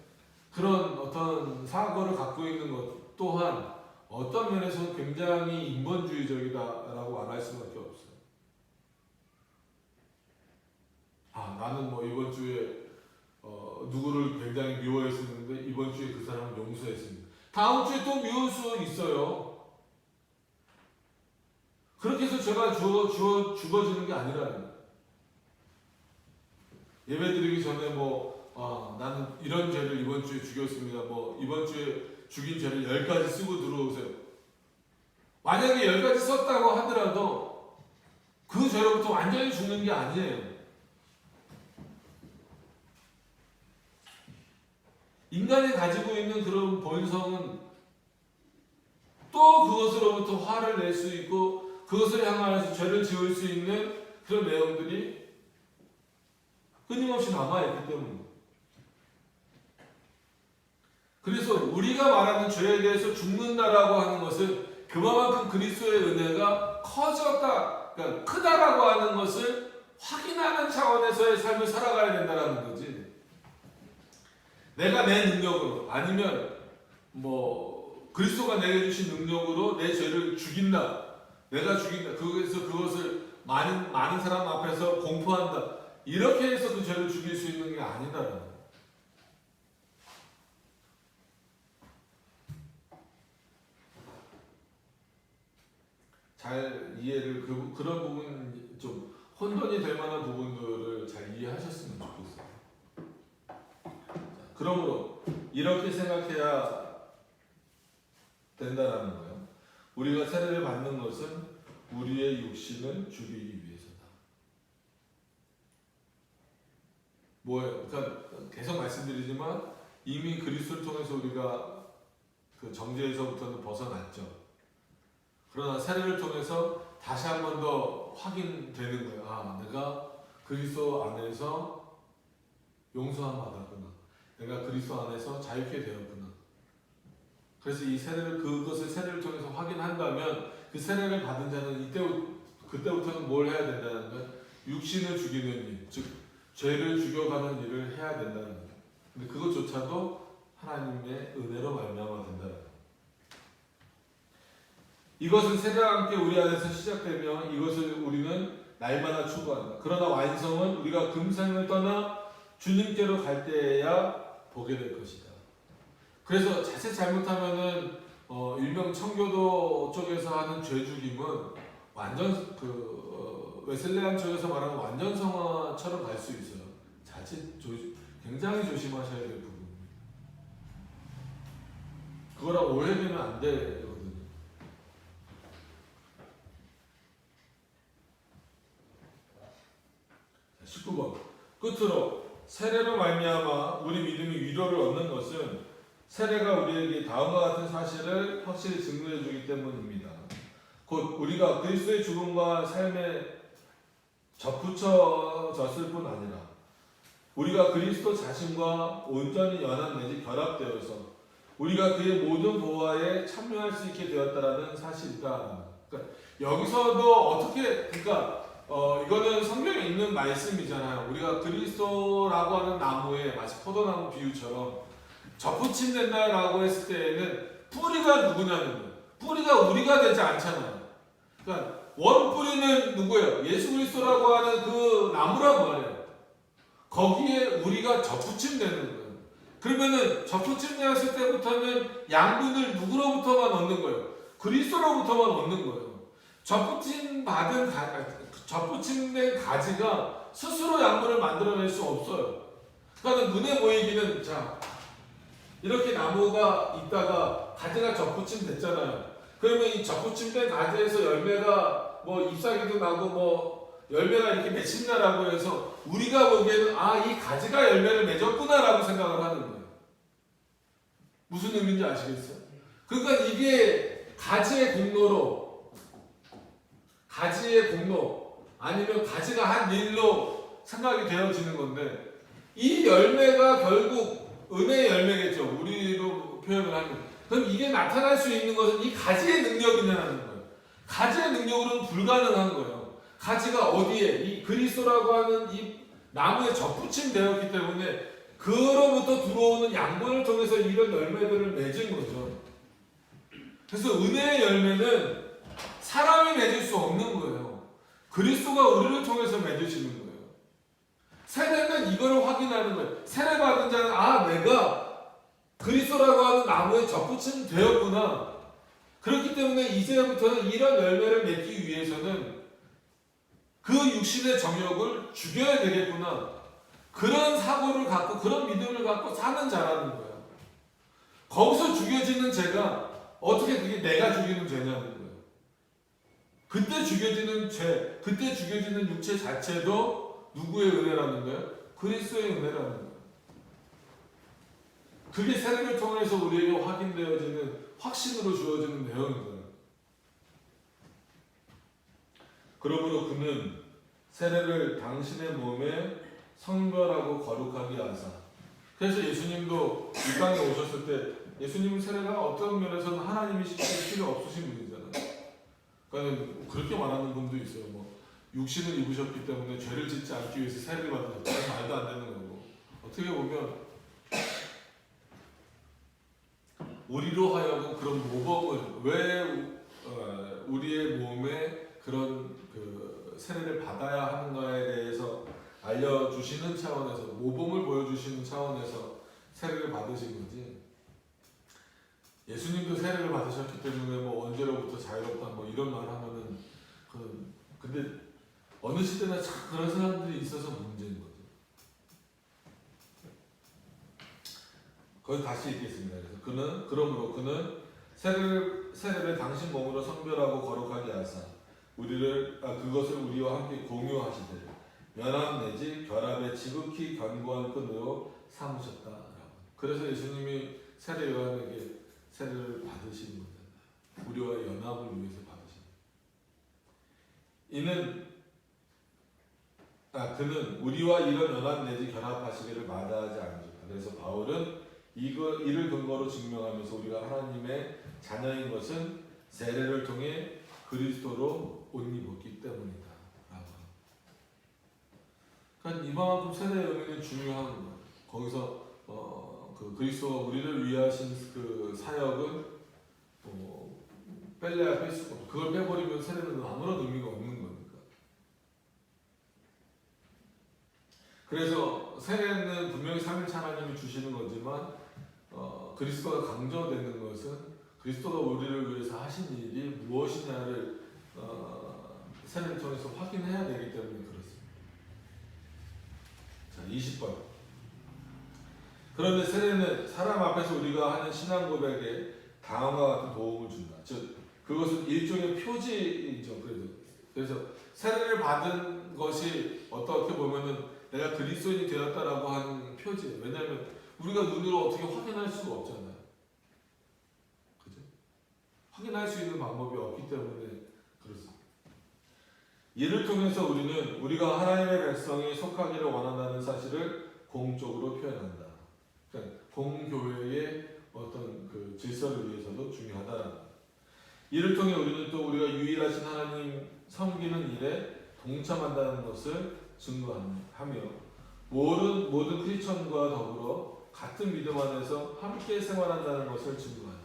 그런 어떤 사고를 갖고 있는 것 또한 어떤 면에서 굉장히 인본주의적이다라고 말할 수밖에 없어요. 나는 뭐 이번 주에 누구를 굉장히 미워했었는데 이번 주에 그 사람을 용서했습니다. 다음 주에 또 미울 수 있어요. 그렇게 해서 죄가 죽어지는 게 아니라는 거예요. 예배 드리기 전에 나는 이런 죄를 이번 주에 죽였습니다. 이번 주에 죽인 죄를 10가지 쓰고 들어오세요. 만약에 10가지 썼다고 하더라도 그 죄로부터 완전히 죽는 게 아니에요. 인간이 가지고 있는 그런 본성은 또 그것으로부터 화를 낼 수 있고, 그것을 향하여서 죄를 지을 수 있는 그런 내용들이 끊임없이 남아있기 때문에. 그래서 우리가 말하는 죄에 대해서 죽는다라고 하는 것은 그만큼 그리스도의 은혜가 커졌다, 그러니까 크다라고 하는 것을 확인하는 차원에서의 삶을 살아가야 된다라는 거지. 내가 내 능력으로, 아니면 그리스도가 내게 주신 능력으로 내 죄를 죽인다, 내가 죽인다, 그래서 그것을 많은 사람 앞에서 공포한다, 이렇게 해서 그 죄를 죽일 수 있는 게 아니다라는 거예요. 잘 이해를, 그런 부분, 좀 혼돈이 될 만한 부분들을 잘 이해하셨으면 좋겠어요. 그러므로 이렇게 생각해야 된다라는 거예요. 우리가 세례를 받는 것은 우리의 육신을 죽이기 위해서다. 뭐예요? 그러니까 계속 말씀드리지만 이미 그리스도를 통해서 우리가 그 정죄에서부터는 벗어났죠. 그러나 세례를 통해서 다시 한 번 더 확인되는 거예요. 내가 그리스도 안에서 용서함 받았구나. 내가 그리스도 안에서 자유케 되었구나. 그래서 이 그것을 세례를 통해서 확인한다면, 그 세례를 받은 자는 그때부터는 뭘 해야 된다는 거예요? 육신을 죽이는 일, 즉 죄를 죽여가는 일을 해야 된다는 거예요. 근데 그것조차도 하나님의 은혜로 말미암아 된다는 거예요. 이것은 세례와 함께 우리 안에서 시작되며 이것을 우리는 날마다 추구한다. 그러나 완성은 우리가 금생을 떠나 주님께로 갈 때에야 보게 될 것이다. 그래서 자칫 잘못하면은 일명 청교도 쪽에서 하는 죄 죽임은 완전 웨슬레안 쪽에서 말하는 완전 성화처럼 갈 수 있어요. 자칫 굉장히 조심하셔야 될 부분입니다. 그거랑 오해되면 안 되거든요. 19번 끝으로 세례로 말미암아 우리 믿음이 위로를 얻는 것은 세례가 우리에게 다음과 같은 사실을 확실히 증거해 주기 때문입니다. 곧 우리가 그리스도의 죽음과 삶에 접붙여졌을 뿐 아니라 우리가 그리스도 자신과 온전히 연합 내지 결합되어서 우리가 그의 모든 보화에 참여할 수 있게 되었다라는 사실이다. 그러니까 여기서도 어떻게 그러니까 이거는 성경에 있는 말씀이잖아요. 우리가 그리스도라고 하는 나무에 마치 포도나무 비유처럼 접붙임된다라고 했을 때에는 뿌리가 누구냐는 거예요. 뿌리가 우리가 되지 않잖아요. 그러니까 원뿌리는 누구예요? 예수 그리스도라고 하는 그 나무라고 말해요. 거기에 우리가 접붙임되는 거예요. 그러면은 접붙임되었을 때부터는 양분을 누구로부터만 얻는 거예요? 그리스도로부터만 얻는 거예요. 접붙임된 가지가 스스로 양분을 만들어낼 수 없어요. 그러니까 눈에 보이기는 자 이렇게 나무가 있다가 가지가 접붙임 됐잖아요. 그러면 이 접붙임된 가지에서 열매가 뭐 잎사귀도 나고 뭐 열매가 이렇게 맺힌다라고 해서 우리가 보기에는 아, 이 가지가 열매를 맺었구나라고 생각을 하는 거예요. 무슨 의미인지 아시겠어요? 그러니까 이게 가지의 공로 아니면 가지가 한 일로 생각이 되어지는 건데 이 열매가 결국 은혜의 열매겠죠. 우리로 표현을 하면. 그럼 이게 나타날 수 있는 것은 이 가지의 능력이냐는 거예요. 가지의 능력으로는 불가능한 거예요. 가지가 어디에 이 그리스도라고 하는 이 나무에 접붙임되었기 때문에 그로부터 들어오는 양분을 통해서 이런 열매들을 맺은 거죠. 그래서 은혜의 열매는 사람이 맺을 수 없는 거예요. 그리스도가 우리를 통해서 맺으시는 거예요. 세례는 이거를 확인하는 거예요. 세례 받은 자는 아, 내가 그리스도라고 하는 나무에 접붙임 되었구나. 그렇기 때문에 이제부터는 이런 열매를 맺기 위해서는 그 육신의 정욕을 죽여야 되겠구나. 그런 사고를 갖고 그런 믿음을 갖고 사는 자라는 거예요. 거기서 죽여지는 죄가 어떻게 그게 내가 죽이는 죄냐는 거예요. 그때 죽여지는 죄, 그때 죽여지는 육체 자체도 누구의 은혜라는 거예요? 그리스도의 은혜라는 거예요. 그게 세례를 통해서 우리에게 확인되어지는 확신으로 주어지는 내용인 거예요. 그러므로 그는 세례를 당신의 몸에 성별하고 거룩하게 하사. 그래서 예수님도 이 땅에 오셨을 때 예수님은 세례가 어떤 면에서는 하나님이 시킬 필요 없으신 분이잖아요. 그러니까 그렇게 말하는 분도 있어요. 뭐 육신을 입으셨기 때문에 죄를 짓지 않기 위해서 세례를 받으셨다. 말도 안 되는 거고. 어떻게 보면 우리로 하여금 그런 모범을 왜 우리의 몸에 그런 그 세례를 받아야 하는가에 대해서 알려주시는 차원에서 모범을 보여주시는 차원에서 세례를 받으신 거지. 예수님도 세례를 받으셨기 때문에 뭐 언제로부터 자유롭다 뭐 이런 말 하면은 근데 어느 시대나 참 그런 사람들이 있어서 문제인 거죠. 거기 다시 읽겠습니다. 그래서 그러므로 그는 세례를 당신 몸으로 성별하고 거룩하게 하사 그것을 우리와 함께 공유하시되 연합 내지 결합의 지극히 견고한 끈으로 삼으셨다. 그래서 예수님이 세례 요한에게 세례를 받으신 거잖아요. 우리와 연합을 위해서 받으신 거예요. 그는 우리와 이런 연합 내지 결합하시기를 마다하지 않으셨다. 그래서 바울은 이를 근거로 증명하면서 우리가 하나님의 자녀인 것은 세례를 통해 그리스도로 옷 입었기 때문이다. 그러니까 이만큼 세례의 의미는 중요한 거예요. 거기서 그 그리스도가 우리를 위하신 그 사역은 뺄래야 뺄 수가 없고 그걸 빼버리면 세례는 아무런 의미가 없는 거니까. 그래서 세례는 분명히 삼위일체 하나님이 주시는 거지만 그리스도가 강조되는 것은 그리스도가 우리를 위해서 하신 일이 무엇이냐를 세례를 통해서 확인해야 되기 때문에 그렇습니다. 자, 20번. 그런데 세례는 사람 앞에서 우리가 하는 신앙 고백에 다음과 같은 도움을 준다. 즉 그것은 일종의 표지이죠. 그래서 세례를 받은 것이 어떻게 보면은 내가 그리스도인이 되었다라고 하는 표지예요. 왜냐하면 우리가 눈으로 어떻게 확인할 수가 없잖아요. 그죠? 확인할 수 있는 방법이 없기 때문에 그렇습니다. 이를 통해서 우리는 우리가 하나님의 백성에 속하기를 원한다는 사실을 공적으로 표현한다. 그러니까 공교회에 어떤 그 질서를 위해서도 중요하다라는 거예요. 이를 통해 우리는 또 우리가 유일하신 하나님 섬기는 일에 동참한다는 것을 증거하며 모든 크리스천과 더불어 같은 믿음 안에서 함께 생활한다는 것을 증거합니다.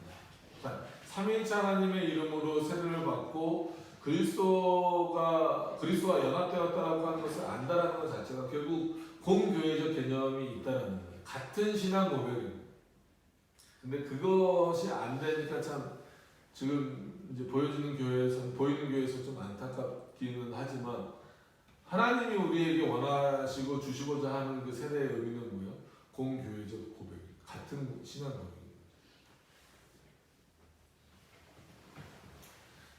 삼위일체 하나님의 이름으로 세례를 받고 그리스도와 연합되었다라고 하는 것을 안다라는 것 자체가 결국 공교회적 개념이 있다는 거예요. 같은 신앙 고백입니다. 근데 그것이 안 되니까 참 지금 이제 보이는 교회에서 좀 안타깝기는 하지만 하나님이 우리에게 원하시고 주시고자 하는 그 세례의 의미는 뭐예요? 공교회적 고백, 같은 신앙 고백.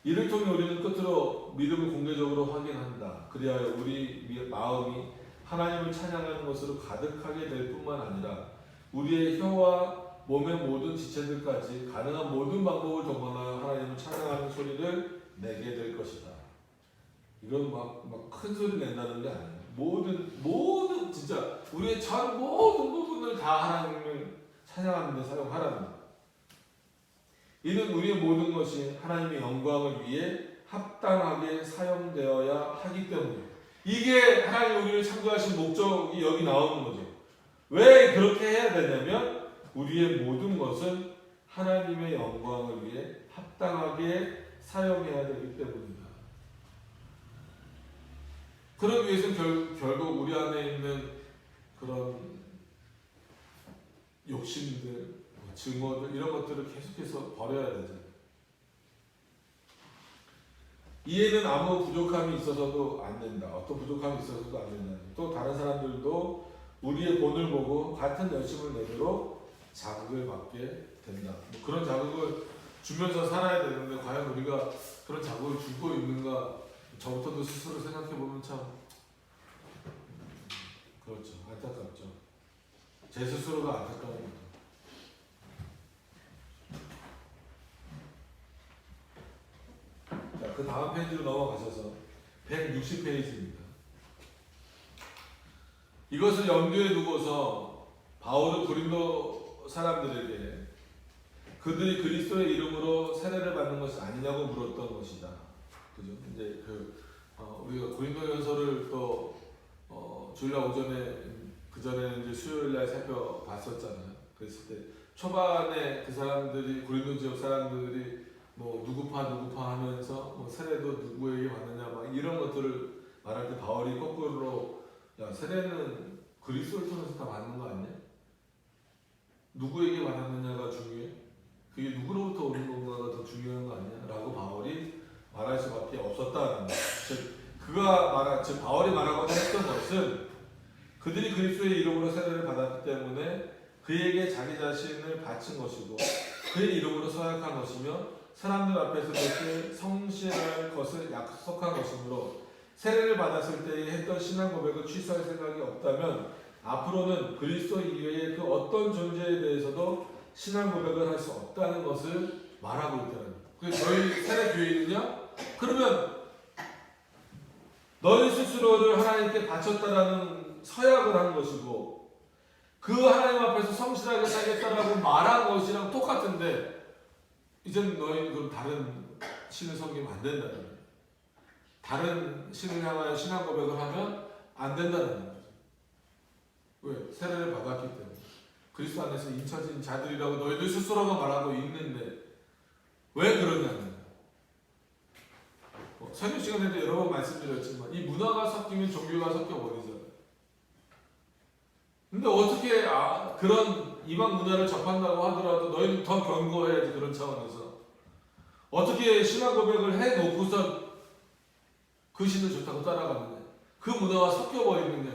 이를 통해 우리는 끝으로 믿음을 공개적으로 확인한다. 그리하여 우리 마음이 하나님을 찬양하는 것으로 가득하게 될 뿐만 아니라 우리의 혀와 몸의 모든 지체들까지 가능한 모든 방법을 동원하여 하나님을 찬양하는 소리를 내게 될 것이다. 이건 막 큰 소리 낸다는 게 아니에요. 모든 진짜 우리의 전 모든 부분을 다 하나님을 찬양하는 데 사용하라는 거예요. 이는 우리의 모든 것이 하나님의 영광을 위해 합당하게 사용되어야 하기 때문이에요. 이게 하나님 우리를 창조하신 목적이 여기 나오는 거죠. 왜 그렇게 해야 되냐면 우리의 모든 것은 하나님의 영광을 위해 합당하게 사용해야 되기 때문이다. 그러기 위해서는 결국 우리 안에 있는 그런 욕심들, 증오들 이런 것들을 계속해서 버려야 되잖아요. 이해는 아무 부족함이 있어서도 안 된다. 어떤 부족함이 있어서도 안 된다. 또 다른 사람들도 우리의 본을 보고 같은 열심을 내도록 자극을 받게 된다. 뭐 그런 자극을 주면서 살아야 되는데 과연 우리가 그런 자극을 주고 있는가? 저부터도 스스로 생각해 보면 참 그렇죠. 안타깝죠. 제 스스로가 안타까운 거죠. 자, 그 다음 페이지로 넘어가셔서 160페이지입니다. 이것을 염두에 두고서 바울은 고린도 사람들에게 그들이 그리스도의 이름으로 세례를 받는 것이 아니냐고 물었던 것이다. 그죠? 이제 우리가 고린도전서를 또 주일날 오전에 그 전에 이제 수요일날 살펴봤었잖아요. 그랬을 때 초반에 그 사람들이 고린도 지역 사람들이 뭐 누구파 하면서 뭐 세례도 누구에게 받느냐 막 이런 것들을 말할 때 바울이 거꾸로 야 세례는 그리스도를 통해서 다 받는 거 아니야? 누구에게 받았느냐가 중요해? 그게 누구로부터 오는 건가가 더 중요한 거 아니야? 라고 바울이 말할 수밖에 없었다는 거예요. 즉 바울이 말하고 했던 것은 그들이 그리스도의 이름으로 세례를 받았기 때문에 그에게 자기 자신을 바친 것이고 그의 이름으로 서약한 것이며 사람들 앞에서 그렇게 성실할 것을 약속한 것이므로 세례를 받았을 때에 했던 신앙 고백을 취소할 생각이 없다면 앞으로는 그리스도 이외의 그 어떤 존재에 대해서도 신앙 고백을 할 수 없다는 것을 말하고 있다는 거예요. 그래서 저희 세례 교회는요. 그러면 너희 스스로를 하나님께 바쳤다라는 서약을 한 것이고 그 하나님 앞에서 성실하게 살겠다라고 말한 것이랑 똑같은데 이제는 너희는 그럼 다른 신을 섬기면 안 된다는 거예요. 다른 신을 향하여 신앙 고백을 하면 안 된다는 거죠. 왜? 세례를 받았기 때문에. 그리스도 안에서 인쳐진 자들이라고 너희들 스스로가 말하고 있는데 왜 그러냐는 설교 시간에도 여러 번 말씀드렸지만 이 문화가 섞이면 종교가 섞여버리잖아요. 근데 어떻게 그런 이방 문화를 접한다고 하더라도 너희는 더 견고해야지. 그런 차원에서 어떻게 신앙 고백을 해놓고서 그 신을 좋다고 따라가느냐, 그 문화와 섞여버리느냐,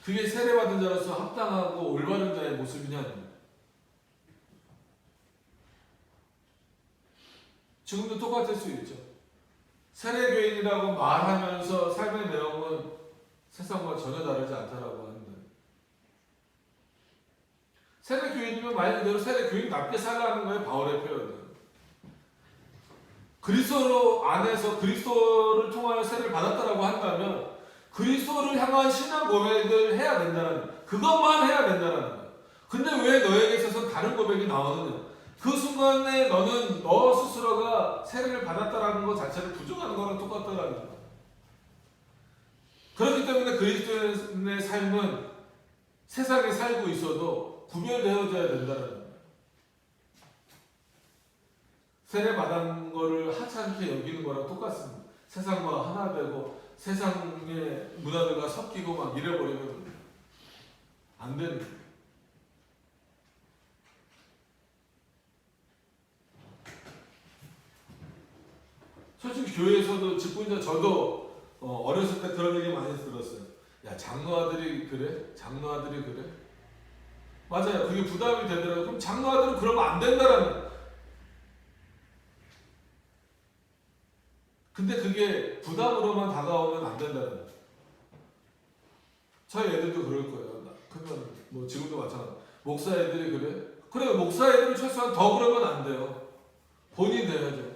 그게 세례받은 자로서 합당하고 올바른 자의 모습이냐. 지금도 똑같을 수 있죠. 세례교인이라고 말하면서 삶의 내용은 세상과 전혀 다르지 않다라고 하는데 세례교인이면 말 그대로 세례교인답게 살라는 거예요. 바울의 표현은. 그리스도 안에서 그리스도를 통하여 세례를 받았다라고 한다면 그리스도를 향한 신앙 고백을 해야 된다는, 그것만 해야 된다는 거예요. 근데 왜 너에게 있어서 다른 고백이 나오느냐? 그 순간에 너는 너 스스로가 세례를 받았다라는 것 자체를 부정하는 거랑 똑같다라는 거야. 그렇기 때문에 그리스도인의 삶은 세상에 살고 있어도 구별되어져야 된다는 거야. 세례 받은 거를 하찮게 여기는 거랑 똑같습니다. 세상과 하나 되고 세상의 문화들과 섞이고 막 이래버리면 안 되는 거예요. 솔직히 교회에서도 직분자 저도 어렸을 때 그런 얘기 많이 들었어요. 야, 장로아들이 그래? 장로아들이 그래? 맞아요. 그게 부담이 되더라고요. 그럼 장로아들은 그러면 안 된다라는. 근데 그게 부담으로만 다가오면 안 된다는 거예요. 저희 애들도 그럴 거예요. 그러면 뭐 지금도 마찬가지. 목사 애들이 그래? 그래, 목사 애들은 최소한 더 그러면 안 돼요. 본인 돼야죠.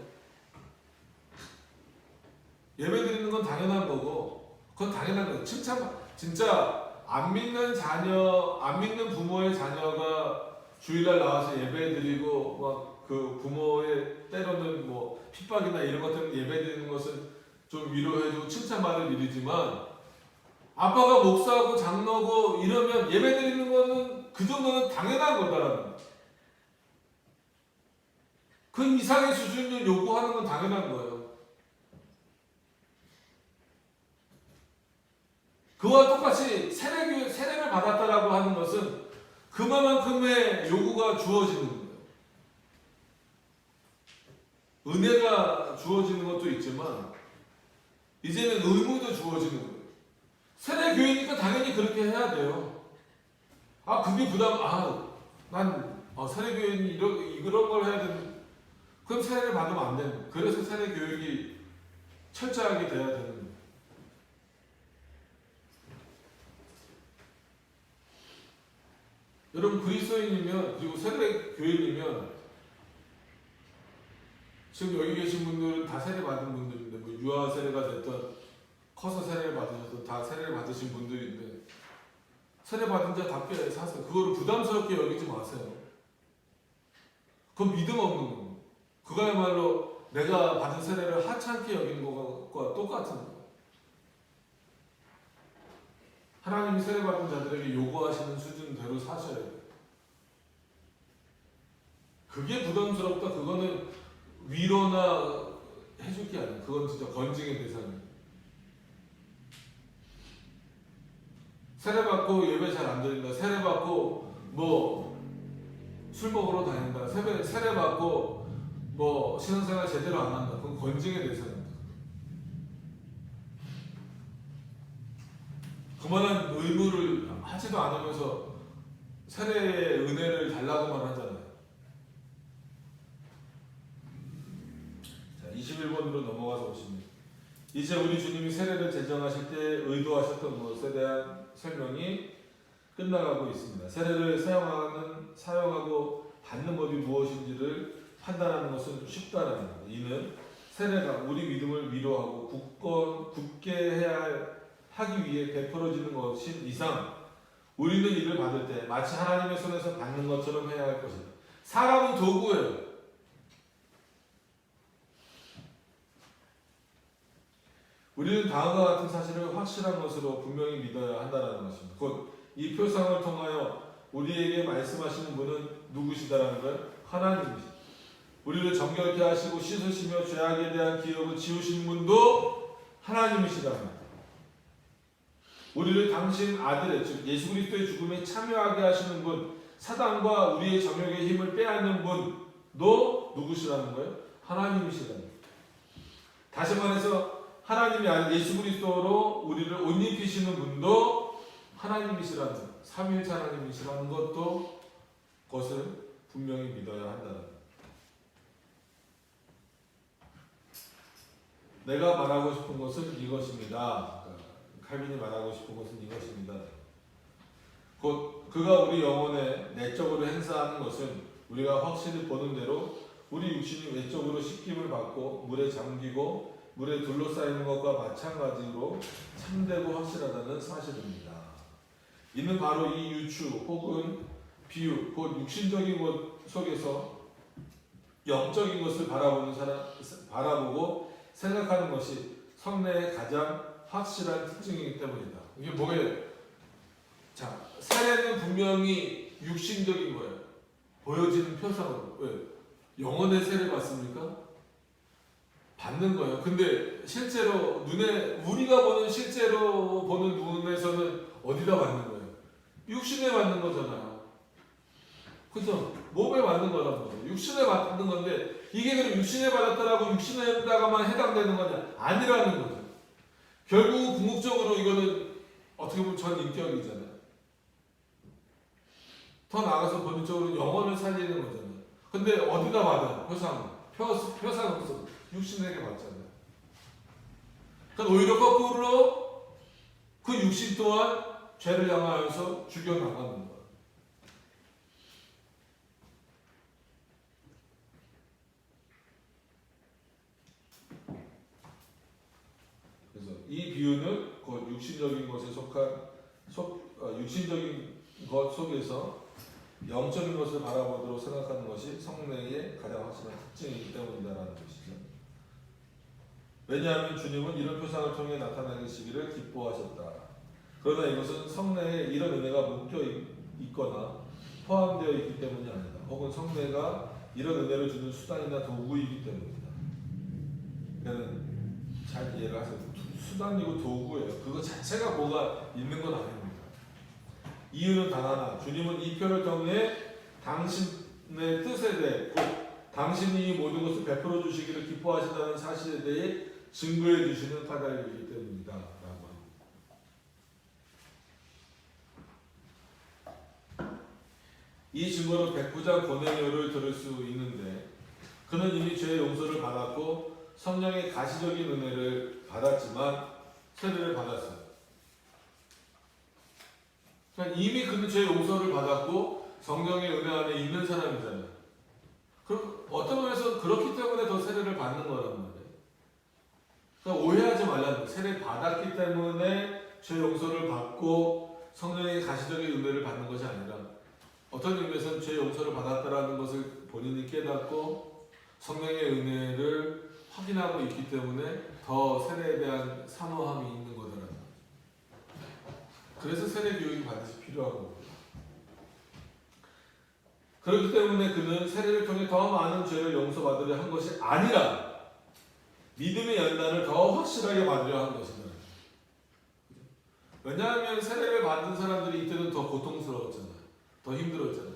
예배 드리는 건 당연한 거고, 그건 당연한 거예요. 진짜 안 믿는 자녀, 안 믿는 부모의 자녀가 주일날 나와서 예배 드리고 막 그 부모의 때로는 뭐 핍박이나 이런 것 때문에 예배 드리는 것은 좀 위로해주고 칭찬받을 일이지만, 아빠가 목사하고 장로고 이러면 예배 드리는 거는 그 정도는 당연한 거다라는 거예요. 그 이상의 수준을 요구하는 건 당연한 거예요. 그와 똑같이 세례를 받았다라고 하는 것은 그만큼의 요구가 주어지는 거예요. 은혜가 주어지는 것도 있지만 이제는 의무도 주어지는 거예요. 세례교회니까 당연히 그렇게 해야 돼요. 그게 부담. 난 세례교회니 이런 걸 해야 되는. 그럼 세례를 받으면 안 되는 거예요. 그래서 세례교육이 철저하게 돼야 되는 거예요. 여러분, 그리스도인이면, 그리고 세례교인이면, 지금 여기 계신 분들은 다 세례 받은 분들인데, 뭐 유아 세례가 됐던, 커서 세례를 받으셔서 다 세례를 받으신 분들인데, 세례 받은 자답게 사세요. 그거를 부담스럽게 여기지 마세요. 그건 믿음 없는 거예요. 그거야말로 내가 받은 세례를 하찮게 여기는 것과 똑같은 거예요. 하나님이 세례받은 자들에게 요구하시는 수준대로 사셔야 돼요. 그게 부담스럽다. 그거는 위로나 해줄 게 아니에요. 그건 진짜 건징의 대상이에요. 세례받고 예배 잘 안 드린다. 세례받고 뭐 술 먹으러 다닌다. 세례받고 뭐 신앙생활 제대로 안 한다. 그건 건징의 대상입니다. 그만한 의무를 하지도 않으면서 세례의 은혜를 달라고만 하잖아요. 자, 21번으로 넘어가서 보십니다. 이제 우리 주님이 세례를 제정하실 때 의도하셨던 것에 대한 설명이 끝나가고 있습니다. 세례를 사용하고 받는 법이 무엇인지를 판단하는 것은 쉽다라는 겁니다. 이는 세례가 우리 믿음을 위로하고 굳게 하기 위해 베풀어지는 것인 이상 우리는 이를 받을 때 마치 하나님의 손에서 받는 것처럼 해야 할 것이다. 사람은 도구예요. 우리는 다음과 같은 사실을 확실한 것으로 분명히 믿어야 한다는 것입니다. 곧 이 표상을 통하여 우리에게 말씀하시는 분은 누구시다라는 거예요? 하나님이시다. 우리를 정결케 하시고 씻으시며 죄악에 대한 기억을 지우신 분도 하나님이시다. 우리를 당신 아들의 즉 예수 그리스도의 죽음에 참여하게 하시는 분, 사단과 우리의 정욕의 힘을 빼앗는 분도 누구시라는 거예요? 하나님이시라는 거예요. 다시 말해서 하나님이 아닌 예수 그리스도로 우리를 옷 입히시는 분도 하나님이시라는 거예요. 삼위일체 하나님이시라는 것을 분명히 믿어야 한다는 거예요. 내가 말하고 싶은 것은 이것입니다. 칼빈이 말하고 싶은 것은 이것입니다. 곧 그가 우리 영혼에 내적으로 행사하는 것은 우리가 확실히 보는 대로 우리 육신이 외적으로 씻김을 받고 물에 잠기고 물에 둘러싸이는 것과 마찬가지로 참되고 확실하다는 사실입니다. 이는 바로 이 유추 혹은 비유, 곧 육신적인 것 속에서 영적인 것을 바라보고 생각하는 것이 성례의 가장 확실한 특징이기 때문이다. 이게 뭐예요? 자, 세례는 분명히 육신적인 거예요. 보여지는 표상으로. 왜? 영혼의 세례 받습니까? 받는 거예요. 근데 실제로 우리가 보는 실제로 보는 눈에서는 어디다 받는 거예요? 육신에 받는 거잖아요. 그죠? 몸에 받는 거란 거죠. 육신에 받는 건데 이게 그럼 육신에 받았다라고 육신에다가만 해당되는 거냐? 아니라는 거죠. 결국 궁극적으로 이거는 어떻게 보면 전 인격이잖아요. 더 나아가서 본질적으로 영혼을 살리는 거잖아요. 근데 어디다 받아요? 표상으로서 육신에게 받잖아요. 그러니까 오히려 거꾸로 그 육신 또한 죄를 향하여서 죽여나가는 거예요. 그래서 이 비유는 곧 육신적인 것에 육신적인 것 속에서 영적인 것을 바라보도록 생각하는 것이 성례의 가장 확실한 특징이기 때문이다라는 것이죠. 왜냐하면 주님은 이런 표상을 통해 나타나시기를 기뻐하셨다. 그러나 이것은 성례에 이런 은혜가 묶여 있거나 포함되어 있기 때문이 아니다. 혹은 성례가 이런 은혜를 주는 수단이나 도구이기 때문이다. 그러니까 잘 이해를 하세요. 수단이고 도구예요. 그거 자체가 뭐가 있는 건 아닙니다. 이유는 단 하나. 주님은 이 표를 통해 당신의 뜻에 대해 곧 당신이 이 모든 것을 베풀어 주시기를 기뻐하신다는 사실에 대해 증거해 주시는 까닭이기 때문이다. 라고 합니다. 이 증거로 백부장 고넬료를 들을 수 있는데 그는 이미 죄의 용서를 받았고 성령의 가시적인 은혜를 받았지만 세례를 받았어요. 그러니까 이미 그는 죄의 용서를 받았고 성령의 은혜 안에 있는 사람이잖아요. 그럼 어떤 면에서 그렇기 때문에 더 세례를 받는 거란 말이에요. 그러니까 오해하지 말라는 거예요. 세례 받았기 때문에 죄 용서를 받고 성령의 가시적인 은혜를 받는 것이 아니라 어떤 의미에서는 죄 용서를 받았다라는 것을 본인이 깨닫고 성령의 은혜를 확인하고 있기 때문에 더 세례에 대한 사모함이 있는 거더라고요. 그래서 세례 교육이 반드시 필요한 거고요. 그렇기 때문에 그는 세례를 통해 더 많은 죄를 용서받으려 한 것이 아니라 믿음의 연단을 더 확실하게 받으려 한 것이다. 왜냐하면 세례를 받은 사람들이 이때는 더 고통스러웠잖아요. 더 힘들었잖아요.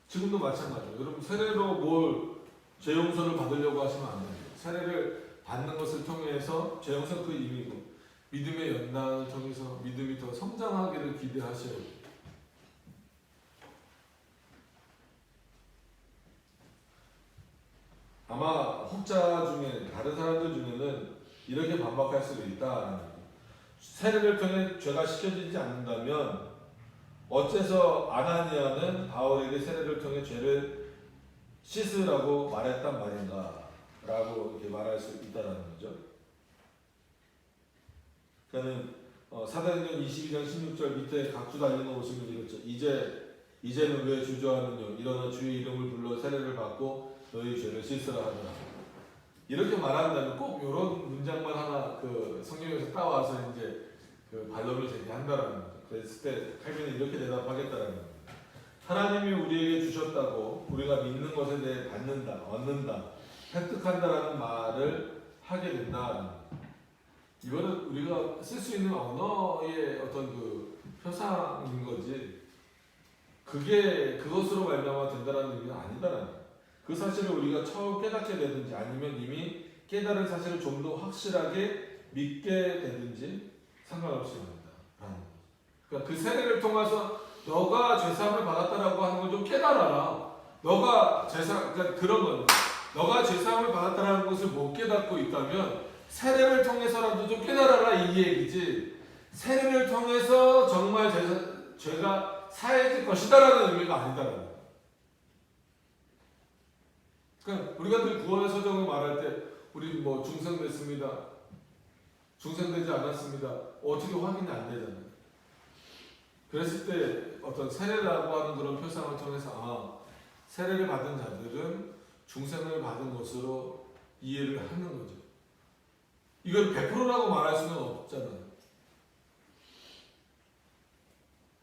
지금도 마찬가지예요. 여러분 세례로 뭘 죄 용서를 받으려고 하시면 안 돼요. 세례를 받는 것을 통해서 죄 용서 그 의미고 믿음의 연단을 통해서 믿음이 더 성장하기를 기대하셔야 돼요. 아마 혹자 중에 다른 사람들 중에는 이렇게 반박할 수도 있다. 세례를 통해 죄가 씻겨지지 않는다면 어째서 아나니아는 바울에게 세례를 통해 죄를 씻으라고 말했단 말인가? 라고 이렇게 말할 수 있다는 거죠. 그러니까 사도행전 22장 16절 밑에 각주 달린 거 보시면 이렇죠. 이제는 왜 주저하느냐? 일어나 주의 이름을 불러 세례를 받고 너희 죄를 씻으라 하더라. 이렇게 말한다면 꼭 이런 문장만 하나 그 성경에서 따와서 이제 그 반론을 제기한다라는 거죠. 그랬을 때 칼빈은 이렇게 대답하겠다라는 거예요. 하나님이 우리에게 주셨다고 우리가 믿는 것에 대해 받는다, 얻는다, 획득한다라는 말을 하게 된다. 이거는 우리가 쓸 수 있는 언어의 어떤 그 표상인 거지. 그것으로 말미암아 된다라는 의미는 아니다라는 거예요. 그 사실을 우리가 처음 깨닫게 되든지 아니면 이미 깨달은 사실을 좀 더 확실하게 믿게 되든지 상관없이 합니다. 그러니까 그 세례를 통해서 너가 죄사함을 받았다라고 하는 걸 좀 깨달아라. 그러니까 그런 겁니다. 너가 죄사함을 받았다라는 것을 못 깨닫고 있다면 세례를 통해서라도 좀 깨달아라 이 얘기지. 세례를 통해서 정말 죄가 사해질 것이다라는 의미가 아니다라는 거예요. 그러니까 우리가 늘 구원의 서정을 말할 때 우리 뭐 중생됐습니다. 중생되지 않았습니다. 어떻게 확인이 안 되잖아요. 그랬을 때 어떤 세례라고 하는 그런 표상을 통해서 세례를 받은 자들은 중생을 받은 것으로 이해를 하는 거죠. 이걸 100%라고 말할 수는 없잖아요.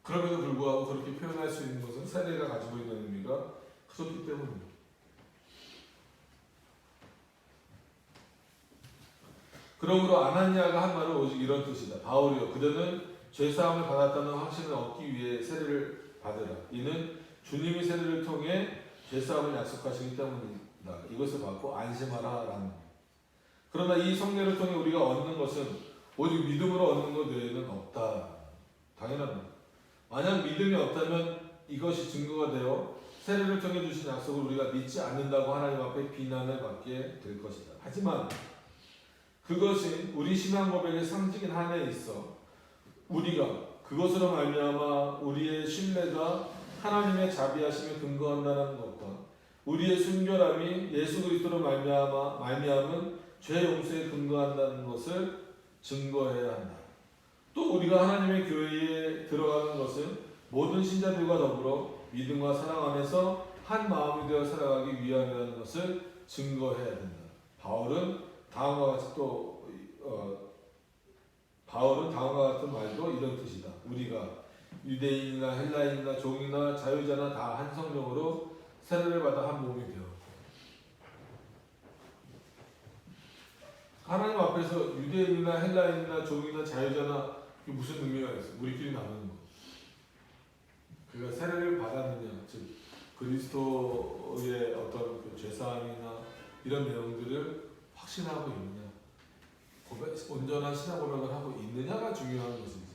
그럼에도 불구하고 그렇게 표현할 수 있는 것은 세례가 가지고 있는 의미가 크기 때문입니다. 그러므로 아나니아가 한 말은 오직 이런 뜻이다. 바울이여 그대는 죄사함을 받았다는 확신을 얻기 위해 세례를 받으라. 이는 주님이 세례를 통해 죄사함을 약속하시기 때문이다. 이것을 받고 안심하라 라는 것. 그러나 이 성례를 통해 우리가 얻는 것은 오직 믿음으로 얻는 것 외에는 없다. 당연합니다. 만약 믿음이 없다면 이것이 증거가 되어 세례를 통해 주신 약속을 우리가 믿지 않는다고 하나님 앞에 비난을 받게 될 것이다. 하지만 그것이 우리 신앙 고백의 상징인 한에 있어 우리가 그것으로 말미암아 우리의 신뢰가 하나님의 자비하심에 근거한다는 것과 우리의 순결함이 예수 그리스도로 말미암은 죄 용서에 근거한다는 것을 증거해야 한다. 또 우리가 하나님의 교회에 들어가는 것은 모든 신자들과 더불어 믿음과 사랑 안에서 한 마음이 되어 살아가기 위함이라는 것을 증거해야 된다. 바울은 다음과 같은 말도 이런 뜻이다. 우리가 유대인이나 헬라인이나 종이나 자유자나 다 한 성령으로 세례를 받아 한 몸이 되어. 하나님 앞에서 유대인이나 헬라인이나 종이나 자유자나 이게 무슨 의미가 있어? 우리끼리 나누는 거. 그가 세례를 받았느냐, 즉 그리스도의 어떤 그 죄사함이나 이런 내용들을 확신하고 있느냐, 온전한 신앙 고백을 하고 있느냐가 중요한 것이지.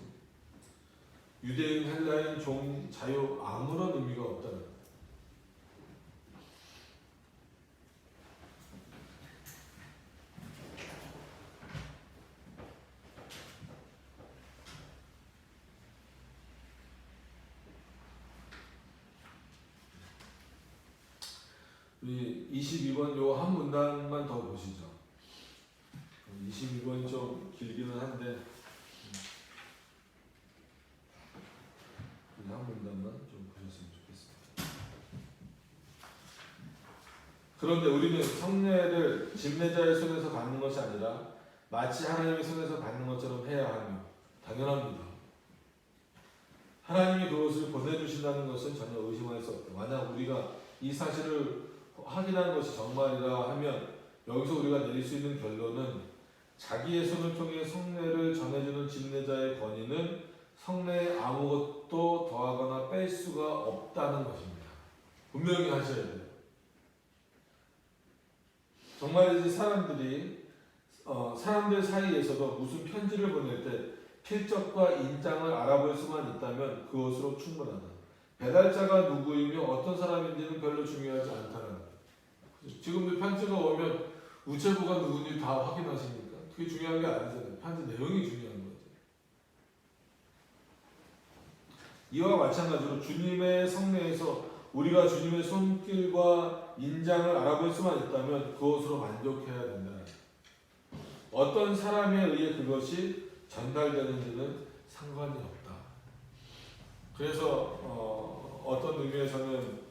유대인, 헬라인, 종, 자유 아무런 의미가 없다는 거예요. 우리 22번 요 한 문단만 더 보시죠. 22번이 좀 길기는 한데 한 문단만 좀 보셨으면 좋겠습니다. 그런데 우리는 성례를 집례자의 손에서 받는 것이 아니라 마치 하나님의 손에서 받는 것처럼 해야 하며 당연합니다. 하나님이 그것을 보내주신다는 것은 전혀 의심할 수 없다. 만약 우리가 이 사실을 확인하는 것이 정말이라 하면 여기서 우리가 내릴 수 있는 결론은 자기의 손을 통해 성례를 전해주는 집례자의 권위는 성례에 아무것도 더하거나 뺄 수가 없다는 것입니다. 분명히 하셔야 돼요. 정말이지 사람들 사이에서도 무슨 편지를 보낼 때 필적과 인장을 알아볼 수만 있다면 그것으로 충분하다. 배달자가 누구이며 어떤 사람인지는 별로 중요하지 않다는 거예요. 지금도 편지가 오면 우체부가 누군지 다 확인하십니까? 그게 중요한 게 아니잖아요. 편지 내용이 중요한 거죠. 이와 마찬가지로 주님의 성례에서 우리가 주님의 손길과 인장을 알아볼 수만 있다면 그것으로 만족해야 된다. 어떤 사람에 의해 그것이 전달되는지는 상관이 없다. 그래서 어떤 의미에서는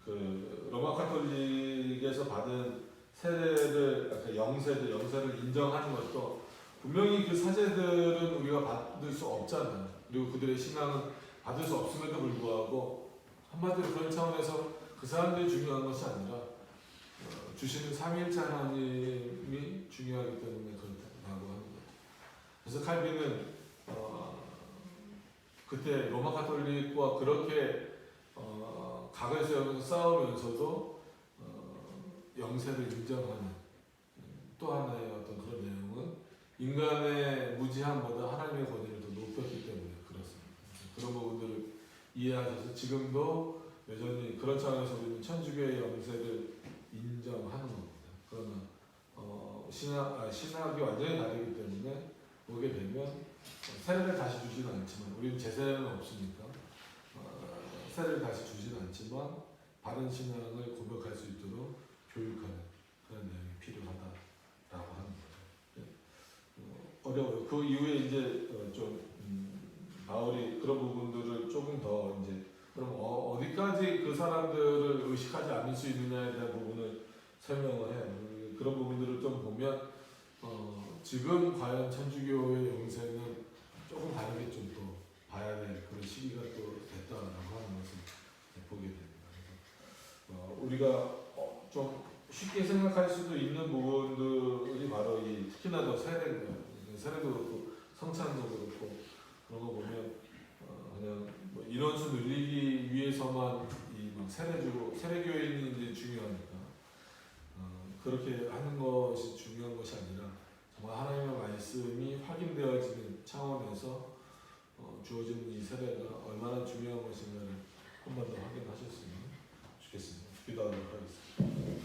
그 로마 카톨릭에서 받은 세례를 영세를 인정하는 것도 분명히 그 사제들은 우리가 받을 수 없잖아요. 그리고 그들의 신앙은 받을 수 없음에도 불구하고 한마디로 그런 차원에서 그 사람들이 중요한 것이 아니라 주시는 삼위일체 하나님이 중요하기 때문에 그렇다고 하는 거죠. 그래서 칼빈은 그때 로마 카톨릭과 그렇게 각을 세우면서 싸우면서도 영세를 인정하는 또 하나의 어떤 그런 내용은 인간의 무지함보다 하나님의 권위를 더 높였기 때문에 그렇습니다. 그런 부분들을 이해하셔서 지금도 여전히 그런 차원에서 우리는 천주교의 영세를 인정하는 겁니다. 그러나 신학이 완전히 다르기 때문에 보게 되면 세례를 다시 주지는 않지만 우리는 제세례는 없으니까 세례를 다시 주지는 않지만 바른 신앙을 고백할 수 있도록 교육하는 그런 내용이 필요하다라고 하는 거죠. 어려워요. 그 이후에 이제 좀 바울이 그런 부분들을 조금 더 이제 그럼 어디까지 그 사람들을 의식하지 않을 수 있느냐에 대한 부분을 설명을 해요. 그런 부분들을 좀 보면 지금 과연 천주교의 영세는 조금 다르게 좀 또 봐야 될 그런 시기가 또 됐다라고 하는 것을 보게 됩니다. 그래서 우리가 좀 쉽게 생각할 수도 있는 부분들이 바로 이 특히나 더 세례도 그렇고 성찬도 그렇고 그런 거 보면 그냥 뭐 인원수 늘리기 위해서만 이막 세례교인이 이제 중요하니까 그렇게 하는 것이 중요한 것이 아니라 정말 하나님의 말씀이 확인되어지는 차원에서 주어진 이 세례가 얼마나 중요한 것인가를 한 번 더 확인하셨으면 좋겠습니다. 기도하도록 하겠습니다.